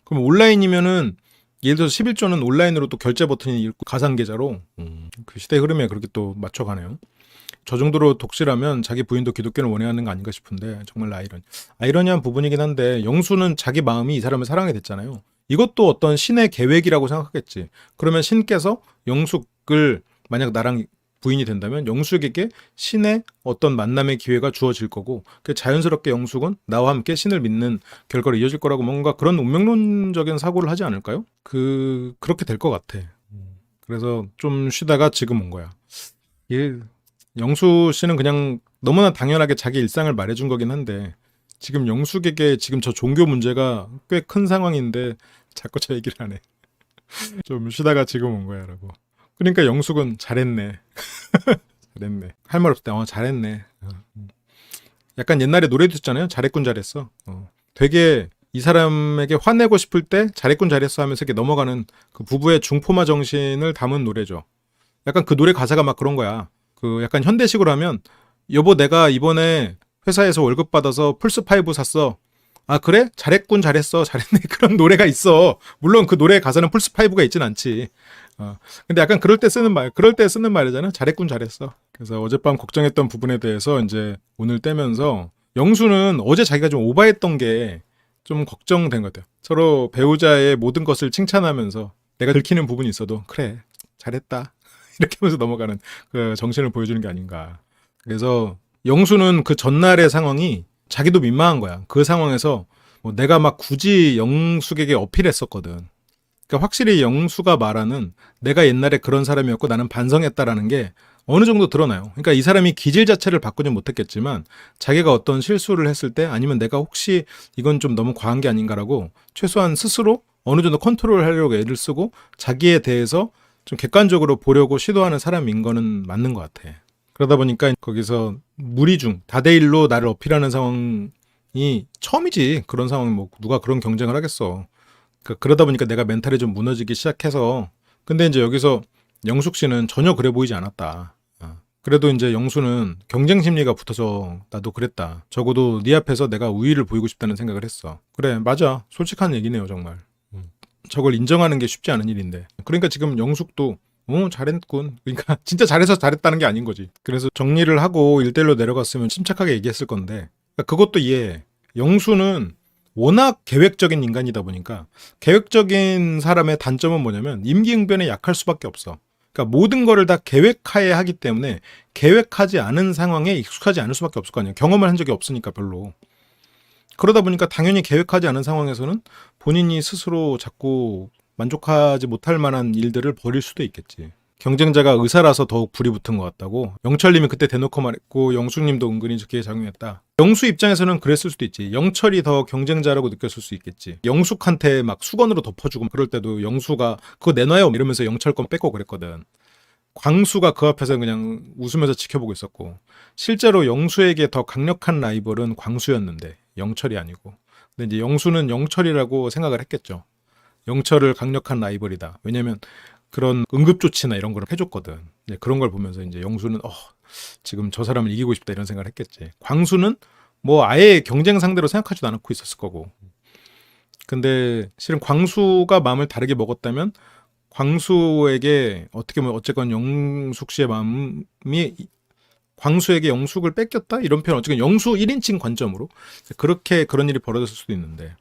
그럼 온라인이면은 예를 들어서 11조는 온라인으로 또 결제 버튼이 있고 가상 계좌로 그 시대 흐름에 그렇게 또 맞춰가네요. 저 정도로 독실하면 자기 부인도 기독교를 원해하는 거 아닌가 싶은데 정말 아이러니한 부분이긴 한데 영수는 자기 마음이 이 사람을 사랑하게 됐잖아요. 이것도 어떤 신의 계획이라고 생각하겠지. 그러면 신께서 영숙을 만약 나랑 부인이 된다면 영숙에게 신의 어떤 만남의 기회가 주어질 거고 자연스럽게 영숙은 나와 함께 신을 믿는 결과로 이어질 거라고 뭔가 그런 운명론적인 사고를 하지 않을까요? 그렇게 될 것 같아. 그래서 좀 쉬다가 지금 온 거야. 영수 씨는 그냥 너무나 당연하게 자기 일상을 말해준 거긴 한데 지금 영숙에게 지금 저 종교 문제가 꽤 큰 상황인데 자꾸 저 얘기를 하네. 좀 쉬다가 지금 온 거야 라고. 그러니까 영숙은 잘했네. 잘했네. 할 말 없을 때 잘했네. 약간 옛날에 노래도 있잖아요. 잘했군 잘했어. 되게 이 사람에게 화내고 싶을 때 잘했군 잘했어 하면서 이렇게 넘어가는 그 부부의 중포마 정신을 담은 노래죠. 약간 그 노래 가사가 막 그런 거야. 약간 현대식으로 하면 여보 내가 이번에 회사에서 월급 받아서 플스5 샀어. 그래? 잘했군 잘했어 잘했네. 그런 노래가 있어. 물론 그 노래의 가사는 플스5가 있진 않지. 근데 약간 그럴 때 쓰는 말이잖아. 잘했군 잘했어. 그래서 어젯밤 걱정했던 부분에 대해서 이제 오늘 떼면서 영수는 어제 자기가 좀 오바했던 게 좀 걱정된 것 같아요. 서로 배우자의 모든 것을 칭찬하면서 내가 들키는 부분이 있어도 그래 잘했다 이렇게 하면서 넘어가는 그 정신을 보여주는 게 아닌가. 그래서 영수는 그 전날의 상황이 자기도 민망한 거야. 그 상황에서 뭐 내가 막 굳이 영숙에게 어필했었거든. 그러니까 확실히 영수가 말하는 내가 옛날에 그런 사람이었고 나는 반성했다라는 게 어느 정도 드러나요. 그러니까 이 사람이 기질 자체를 바꾸진 못했겠지만 자기가 어떤 실수를 했을 때 아니면 내가 혹시 이건 좀 너무 과한 게 아닌가라고 최소한 스스로 어느 정도 컨트롤하려고 애를 쓰고 자기에 대해서 좀 객관적으로 보려고 시도하는 사람인 거는 맞는 것 같아. 그러다 보니까 거기서 무리중 다대일로 나를 어필하는 상황이 처음이지. 그런 상황 뭐 누가 그런 경쟁을 하겠어. 그러다 보니까 내가 멘탈이 좀 무너지기 시작해서. 근데 이제 여기서 영숙 씨는 전혀 그래 보이지 않았다. 그래도 이제 영수는 경쟁 심리가 붙어서 나도 그랬다. 적어도 네 앞에서 내가 우위를 보이고 싶다는 생각을 했어. 그래, 맞아. 솔직한 얘기네요, 정말. 저걸 인정하는 게 쉽지 않은 일인데. 그러니까 지금 영숙도 잘했군. 그러니까 진짜 잘해서 잘했다는 게 아닌 거지. 그래서 정리를 하고 1대1로 내려갔으면 침착하게 얘기했을 건데, 그러니까 그것도 이해해. 영수는 워낙 계획적인 인간이다 보니까 계획적인 사람의 단점은 뭐냐면 임기응변에 약할 수밖에 없어. 그러니까 모든 거를 다 계획하에 하기 때문에 계획하지 않은 상황에 익숙하지 않을 수밖에 없을 거 아니에요. 경험을 한 적이 없으니까 별로. 그러다 보니까 당연히 계획하지 않은 상황에서는 본인이 스스로 자꾸 만족하지 못할 만한 일들을 벌일 수도 있겠지. 경쟁자가 의사라서 더욱 불이 붙은 것 같다고. 영철님이 그때 대놓고 말했고 영숙님도 은근히 그게 작용했다. 영수 입장에서는 그랬을 수도 있지. 영철이 더 경쟁자라고 느꼈을 수 있겠지. 영숙한테 막 수건으로 덮어주고 그럴 때도 영수가 그거 내놔요 이러면서 영철 건 뺏고 그랬거든. 광수가 그 앞에서 그냥 웃으면서 지켜보고 있었고, 실제로 영수에게 더 강력한 라이벌은 광수였는데 영철이 아니고. 근데 이제 영수는 영철이라고 생각을 했겠죠. 영철을 강력한 라이벌이다. 왜냐면 그런 응급조치나 이런 걸 해줬거든. 그런 걸 보면서 이제 영수는 지금 저 사람을 이기고 싶다 이런 생각을 했겠지. 광수는 뭐 아예 경쟁 상대로 생각하지도 않고 있었을 거고. 근데 실은 광수가 마음을 다르게 먹었다면 광수에게 어떻게 보면 어쨌건 영숙 씨의 마음이 광수에게 영숙을 뺏겼다? 이런 표현 어쨌든 영수 1인칭 관점으로 그렇게 그런 일이 벌어졌을 수도 있는데,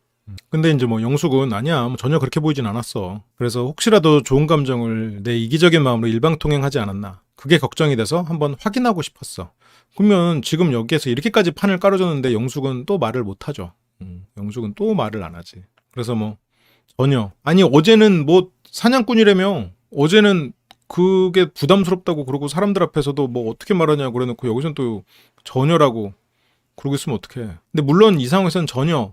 근데 이제 뭐 영숙은 아니야 뭐 전혀 그렇게 보이진 않았어. 그래서 혹시라도 좋은 감정을 내 이기적인 마음으로 일방통행하지 않았나 그게 걱정이 돼서 한번 확인하고 싶었어. 그러면 지금 여기에서 이렇게까지 판을 깔아줬는데 영숙은 또 말을 못하죠. 영숙은 또 말을 안 하지. 그래서 뭐 전혀 아니 어제는 뭐 사냥꾼이라며 어제는 그게 부담스럽다고 그러고 사람들 앞에서도 뭐 어떻게 말하냐 그래놓고 여기서는 또 전혀라고 그러고 있으면 어떡해. 근데 물론 이 상황에서는 전혀,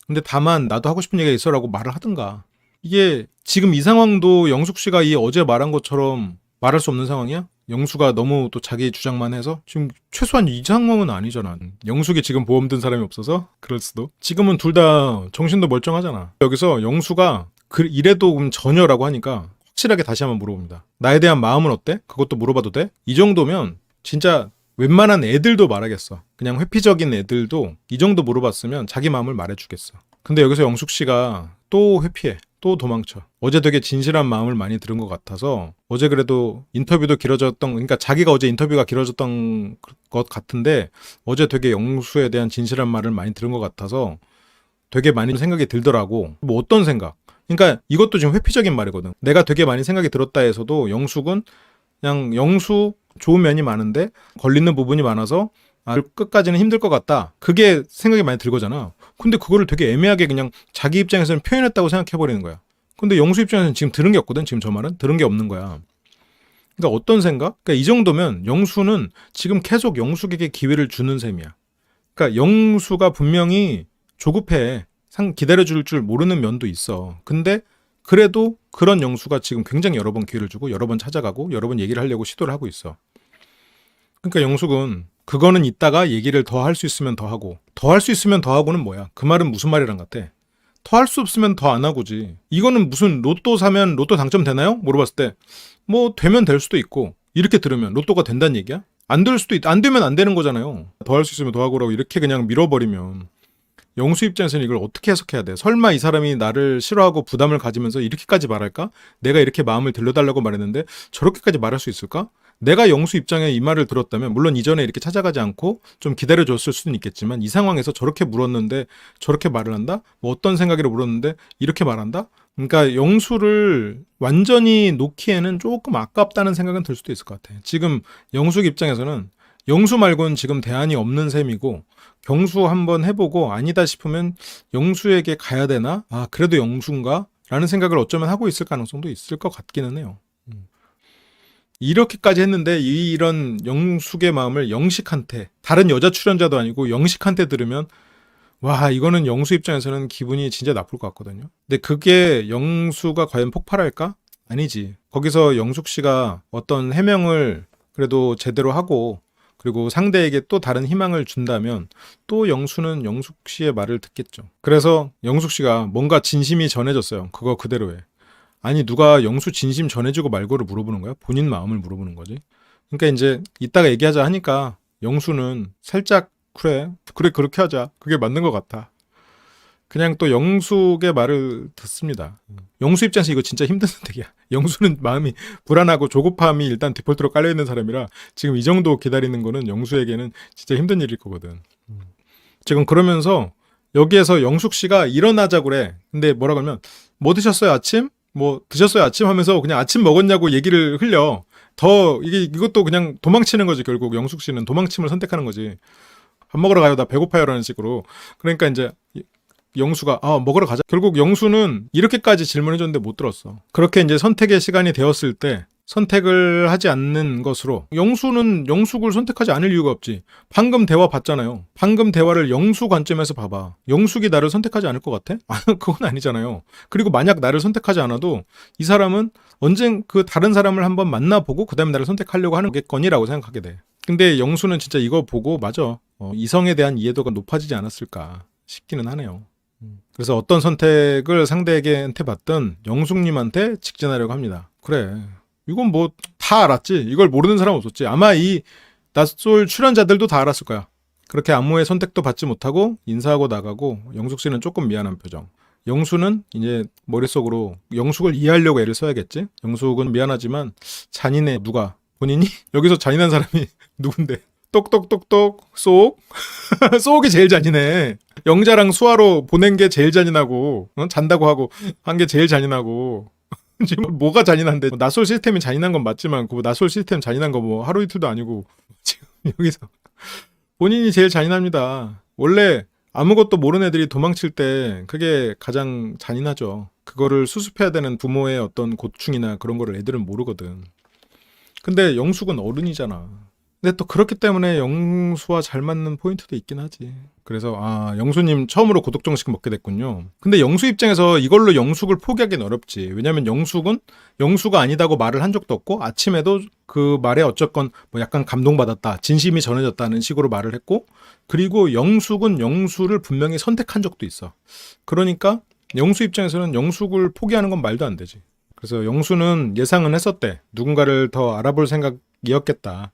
근데 다만 나도 하고 싶은 얘기가 있어라고 말을 하든가. 이게 지금 이 상황도 영숙 씨가 이 어제 말한 것처럼 말할 수 없는 상황이야? 영수가 너무 또 자기 주장만 해서 지금 최소한 이 상황은 아니잖아. 영숙이 지금 보험 든 사람이 없어서 그럴 수도. 지금은 둘 다 정신도 멀쩡하잖아. 여기서 영수가 이래도 그럼 전혀라고 하니까 확실하게 다시 한번 물어봅니다. 나에 대한 마음은 어때? 그것도 물어봐도 돼? 이 정도면 진짜 웬만한 애들도 말하겠어. 그냥 회피적인 애들도 이 정도 물어봤으면 자기 마음을 말해주겠어. 근데 여기서 영숙 씨가 또 회피해. 또 도망쳐. 어제 되게 진실한 마음을 많이 들은 것 같아서 어제 그래도 인터뷰도 길어졌던, 그러니까 자기가 어제 인터뷰가 길어졌던 것 같은데 어제 되게 영수에 대한 진실한 말을 많이 들은 것 같아서 되게 많이 생각이 들더라고. 뭐 어떤 생각? 그러니까 이것도 지금 회피적인 말이거든. 내가 되게 많이 생각이 들었다 해서도 영숙은 그냥 영수 좋은 면이 많은데 걸리는 부분이 많아서 끝까지는 힘들 것 같다. 그게 생각이 많이 들거잖아. 근데 그거를 되게 애매하게 그냥 자기 입장에서는 표현했다고 생각해버리는 거야. 근데 영수 입장에서는 지금 들은 게 없거든. 지금 저 말은 들은 게 없는 거야. 그러니까 어떤 생각? 그러니까 이 정도면 영수는 지금 계속 영숙에게 기회를 주는 셈이야. 그러니까 영수가 분명히 조급해. 기다려줄 줄 모르는 면도 있어. 근데 그래도 그런 영수가 지금 굉장히 여러 번 기회를 주고 여러 번 찾아가고 여러 번 얘기를 하려고 시도를 하고 있어. 그러니까 영숙은 그거는 이따가 얘기를 더 할 수 있으면 더 하고, 더 할 수 있으면 더 하고는 뭐야? 그 말은 무슨 말이란 같아? 더 할 수 없으면 더 안 하고지. 이거는 무슨 로또 사면 로또 당첨되나요? 물어봤을 때 뭐 되면 될 수도 있고, 이렇게 들으면 로또가 된다는 얘기야? 안 될 수도 안 되면 안 되는 거잖아요. 더 할 수 있으면 더 하고라고 이렇게 그냥 밀어버리면 영수 입장에서는 이걸 어떻게 해석해야 돼? 설마 이 사람이 나를 싫어하고 부담을 가지면서 이렇게까지 말할까? 내가 이렇게 마음을 들려달라고 말했는데 저렇게까지 말할 수 있을까? 내가 영수 입장에 이 말을 들었다면 물론 이전에 이렇게 찾아가지 않고 좀 기다려줬을 수는 있겠지만 이 상황에서 저렇게 물었는데 저렇게 말을 한다? 뭐 어떤 생각으로 물었는데 이렇게 말한다? 그러니까 영수를 완전히 놓기에는 조금 아깝다는 생각은 들 수도 있을 것 같아. 지금 영숙 입장에서는 영수 말고는 지금 대안이 없는 셈이고 경수 한번 해보고 아니다 싶으면 영수에게 가야 되나? 그래도 영수인가? 라는 생각을 어쩌면 하고 있을 가능성도 있을 것 같기는 해요. 이렇게까지 했는데 이런 영숙의 마음을 영식한테, 다른 여자 출연자도 아니고 영식한테 들으면 와, 이거는 영수 입장에서는 기분이 진짜 나쁠 것 같거든요. 근데 그게 영수가 과연 폭발할까? 아니지. 거기서 영숙 씨가 어떤 해명을 그래도 제대로 하고 그리고 상대에게 또 다른 희망을 준다면 또 영수는 영숙 씨의 말을 듣겠죠. 그래서 영숙 씨가 뭔가 진심이 전해졌어요. 그거 그대로 해. 아니 누가 영수 진심 전해주고 말고를 물어보는 거야? 본인 마음을 물어보는 거지. 그러니까 이제 이따가 얘기하자 하니까 영수는 살짝 그래 그렇게 하자. 그게 맞는 것 같아. 그냥 또 영숙의 말을 듣습니다. 영수 입장에서 이거 진짜 힘든 선택이야. 영수는 마음이 불안하고 조급함이 일단 디폴트로 깔려있는 사람이라 지금 이 정도 기다리는 거는 영수에게는 진짜 힘든 일일 거거든. 지금 그러면서 여기에서 영숙 씨가 일어나자 그래. 근데 뭐라고 하면 뭐 드셨어요 아침? 뭐 드셨어요 아침? 하면서 그냥 아침 먹었냐고 얘기를 흘려. 더 이것도 그냥 도망치는 거지. 결국 영숙 씨는 도망침을 선택하는 거지. 밥 먹으러 가요. 나 배고파요. 라는 식으로. 그러니까 이제 영수가 먹으러 가자. 결국 영수는 이렇게까지 질문해줬는데 못 들었어. 그렇게 이제 선택의 시간이 되었을 때 선택을 하지 않는 것으로 영수는 영숙을 선택하지 않을 이유가 없지. 방금 대화 봤잖아요. 방금 대화를 영수 관점에서 봐봐. 영숙이 나를 선택하지 않을 것 같아? 그건 아니잖아요. 그리고 만약 나를 선택하지 않아도 이 사람은 언젠 그 다른 사람을 한번 만나보고 그 다음에 나를 선택하려고 하는 거겠거니라고 생각하게 돼. 근데 영수는 진짜 이거 보고 맞아. 이성에 대한 이해도가 높아지지 않았을까 싶기는 하네요. 그래서 어떤 선택을 상대에게 받든 영숙님한테 직진하려고 합니다. 그래. 이건 뭐 다 알았지. 이걸 모르는 사람 없었지. 아마 이 낯솔 출연자들도 다 알았을 거야. 그렇게 안무의 선택도 받지 못하고 인사하고 나가고 영숙 씨는 조금 미안한 표정. 영수는 이제 머릿속으로 영숙을 이해하려고 애를 써야겠지. 영숙은 미안하지만 잔인해. 누가? 본인이? 여기서 잔인한 사람이 누군데? 똑똑똑똑 쏙 쏙이 제일 잔인해. 영자랑 수아로 보낸 게 제일 잔인하고 잔다고 하고 한 게 제일 잔인하고 지금 뭐가 잔인한데 낯설 시스템이 잔인한 건 맞지만 그 낯설 시스템 잔인한 거 뭐 하루 이틀도 아니고 지금 여기서 본인이 제일 잔인합니다. 원래 아무것도 모르는 애들이 도망칠 때 그게 가장 잔인하죠. 그거를 수습해야 되는 부모의 어떤 고충이나 그런 거를 애들은 모르거든. 근데 영숙은 어른이잖아. 근데 또 그렇기 때문에 영수와 잘 맞는 포인트도 있긴 하지. 그래서 영수님 처음으로 고독 정식 먹게 됐군요. 근데 영수 입장에서 이걸로 영숙을 포기하기는 어렵지. 왜냐면 영숙은 영수가 아니다고 말을 한 적도 없고 아침에도 그 말에 어쨌건 뭐 약간 감동받았다, 진심이 전해졌다는 식으로 말을 했고, 그리고 영숙은 영수를 분명히 선택한 적도 있어. 그러니까 영수 입장에서는 영숙을 포기하는 건 말도 안 되지. 그래서 영수는 예상은 했었대. 누군가를 더 알아볼 생각이었겠다.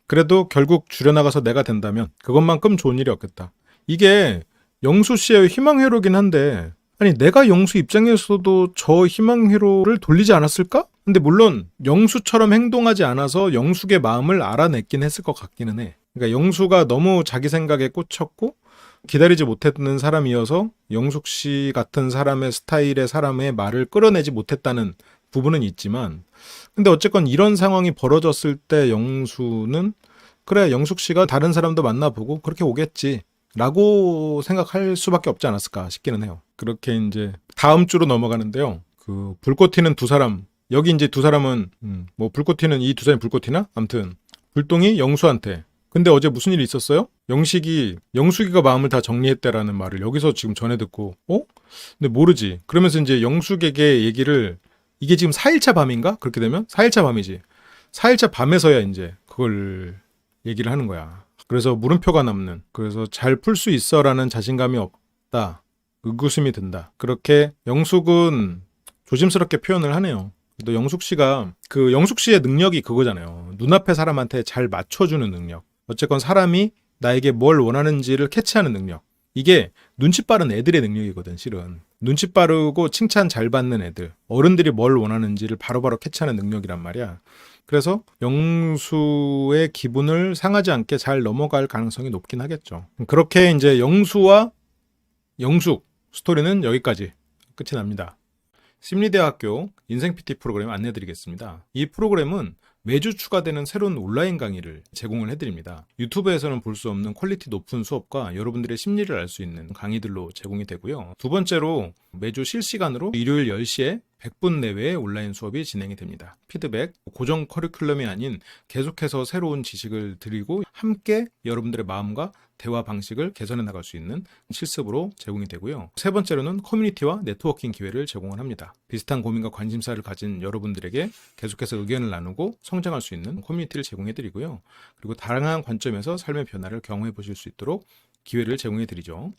그래도 결국 줄여나가서 내가 된다면 그것만큼 좋은 일이 없겠다. 이게 영수 씨의 희망회로긴 한데, 아니 내가 영수 입장에서도 저 희망회로를 돌리지 않았을까? 근데 물론 영수처럼 행동하지 않아서 영숙의 마음을 알아냈긴 했을 것 같기는 해. 그러니까 영수가 너무 자기 생각에 꽂혔고 기다리지 못했는 사람이어서 영숙 씨 같은 사람의 스타일의 사람의 말을 끌어내지 못했다는 부분은 있지만, 근데 어쨌건 이런 상황이 벌어졌을 때 영수는 그래 영숙 씨가 다른 사람도 만나보고 그렇게 오겠지 라고 생각할 수밖에 없지 않았을까 싶기는 해요. 그렇게 이제 다음 주로 넘어가는데요. 그 불꽃 튀는 두 사람, 여기 이제 두 사람은 뭐 불꽃 튀는 이 두 사람이 불꽃 튀나? 아무튼 불똥이 영수한테 근데 어제 무슨 일이 있었어요? 영숙이가 마음을 다 정리했대라는 말을 여기서 지금 전해 듣고 근데 모르지. 그러면서 이제 영숙에게 얘기를, 이게 지금 4일차 밤인가? 그렇게 되면 4일차 밤이지. 4일차 밤에서야 이제 그걸 얘기를 하는 거야. 그래서 물음표가 남는, 그래서 잘 풀 수 있어라는 자신감이 없다. 의구심이 든다. 그렇게 영숙은 조심스럽게 표현을 하네요. 또 영숙 씨가 그 영숙 씨의 능력이 그거잖아요. 눈앞의 사람한테 잘 맞춰주는 능력. 어쨌건 사람이 나에게 뭘 원하는지를 캐치하는 능력. 이게 눈치 빠른 애들의 능력이거든, 실은. 눈치 빠르고 칭찬 잘 받는 애들. 어른들이 뭘 원하는지를 바로바로 캐치하는 능력이란 말이야. 그래서 영수의 기분을 상하지 않게 잘 넘어갈 가능성이 높긴 하겠죠. 그렇게 이제 영수와 영숙 스토리는 여기까지 끝이 납니다. 심리대학교 인생 PT 프로그램 안내드리겠습니다. 이 프로그램은 매주 추가되는 새로운 온라인 강의를 제공을 해드립니다. 유튜브에서는 볼 수 없는 퀄리티 높은 수업과 여러분들의 심리를 알 수 있는 강의들로 제공이 되고요. 두 번째로 매주 실시간으로 일요일 10시에 100분 내외의 온라인 수업이 진행이 됩니다. 피드백, 고정 커리큘럼이 아닌 계속해서 새로운 지식을 드리고 함께 여러분들의 마음과 대화 방식을 개선해 나갈 수 있는 실습으로 제공이 되고요. 세 번째로는 커뮤니티와 네트워킹 기회를 제공을 합니다. 비슷한 고민과 관심사를 가진 여러분들에게 계속해서 의견을 나누고 성장할 수 있는 커뮤니티를 제공해 드리고요. 그리고 다양한 관점에서 삶의 변화를 경험해 보실 수 있도록 기회를 제공해 드리죠.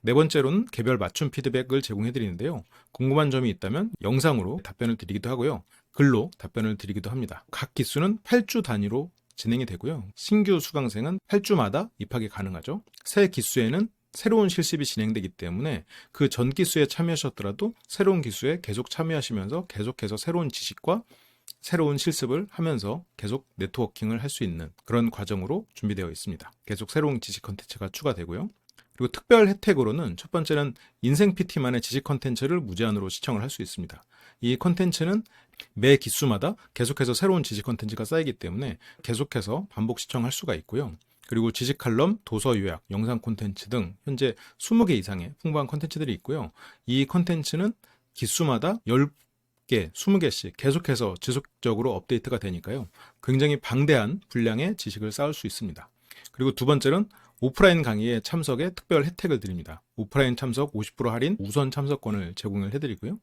네 번째로는 개별 맞춤 피드백을 제공해 드리는데요. 궁금한 점이 있다면 영상으로 답변을 드리기도 하고요. 글로 답변을 드리기도 합니다. 각 기수는 8주 단위로 진행이 되고요. 신규 수강생은 8주마다 입학이 가능하죠. 새 기수에는 새로운 실습이 진행되기 때문에 그 전 기수에 참여하셨더라도 새로운 기수에 계속 참여하시면서 계속해서 새로운 지식과 새로운 실습을 하면서 계속 네트워킹을 할 수 있는 그런 과정으로 준비되어 있습니다. 계속 새로운 지식 컨텐츠가 추가되고요. 그리고 특별 혜택으로는 첫 번째는 인생 PT만의 지식 컨텐츠를 무제한으로 시청을 할 수 있습니다. 이 컨텐츠는 매 기수마다 계속해서 새로운 지식 컨텐츠가 쌓이기 때문에 계속해서 반복 시청할 수가 있고요. 그리고 지식 칼럼, 도서 요약, 영상 콘텐츠 등 현재 20개 이상의 풍부한 콘텐츠들이 있고요. 이 콘텐츠는 기수마다 10개, 20개씩 계속해서 지속적으로 업데이트가 되니까요. 굉장히 방대한 분량의 지식을 쌓을 수 있습니다. 그리고 두 번째는 오프라인 강의에 참석에 특별 혜택을 드립니다. 오프라인 참석 50% 할인 우선 참석권을 제공을 해드리고요.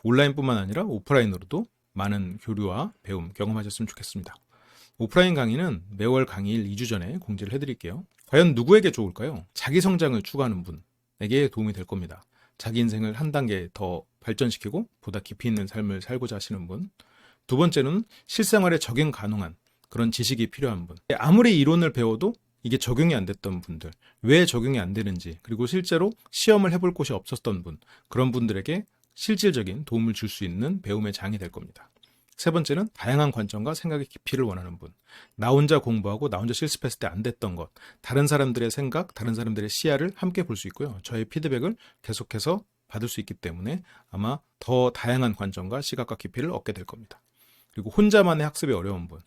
온라인뿐만 아니라 오프라인으로도 많은 교류와 배움 경험하셨으면 좋겠습니다. 오프라인 강의는 매월 강의일 2주 전에 공지를 해드릴게요. 과연 누구에게 좋을까요? 자기 성장을 추구하는 분에게 도움이 될 겁니다. 자기 인생을 한 단계 더 발전시키고 보다 깊이 있는 삶을 살고자 하시는 분. 두 번째는 실생활에 적용 가능한 그런 지식이 필요한 분. 아무리 이론을 배워도 이게 적용이 안 됐던 분들, 왜 적용이 안 되는지, 그리고 실제로 시험을 해볼 곳이 없었던 분, 그런 분들에게 실질적인 도움을 줄 수 있는 배움의 장이 될 겁니다. 세 번째는 다양한 관점과 생각의 깊이를 원하는 분. 나 혼자 공부하고 나 혼자 실습했을 때 안 됐던 것, 다른 사람들의 생각, 다른 사람들의 시야를 함께 볼 수 있고요. 저의 피드백을 계속해서 받을 수 있기 때문에 아마 더 다양한 관점과 시각과 깊이를 얻게 될 겁니다. 그리고 혼자만의 학습이 어려운 분.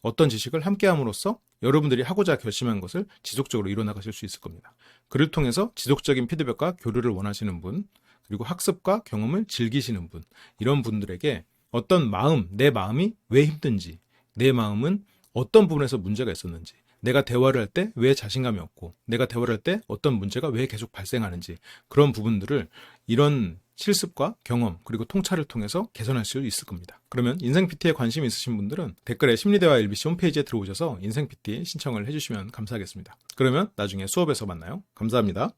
어떤 지식을 함께 함으로써 여러분들이 하고자 결심한 것을 지속적으로 이뤄나가실 수 있을 겁니다. 그를 통해서 지속적인 피드백과 교류를 원하시는 분, 그리고 학습과 경험을 즐기시는 분, 이런 분들에게 어떤 마음, 내 마음이 왜 힘든지, 내 마음은 어떤 부분에서 문제가 있었는지, 내가 대화를 할 때 왜 자신감이 없고, 내가 대화를 할 때 어떤 문제가 왜 계속 발생하는지, 그런 부분들을 이런 실습과 경험 그리고 통찰을 통해서 개선할 수 있을 겁니다. 그러면 인생 PT에 관심 있으신 분들은 댓글에 심리대화 LBC 홈페이지에 들어오셔서 인생 PT 신청을 해주시면 감사하겠습니다. 그러면 나중에 수업에서 만나요. 감사합니다.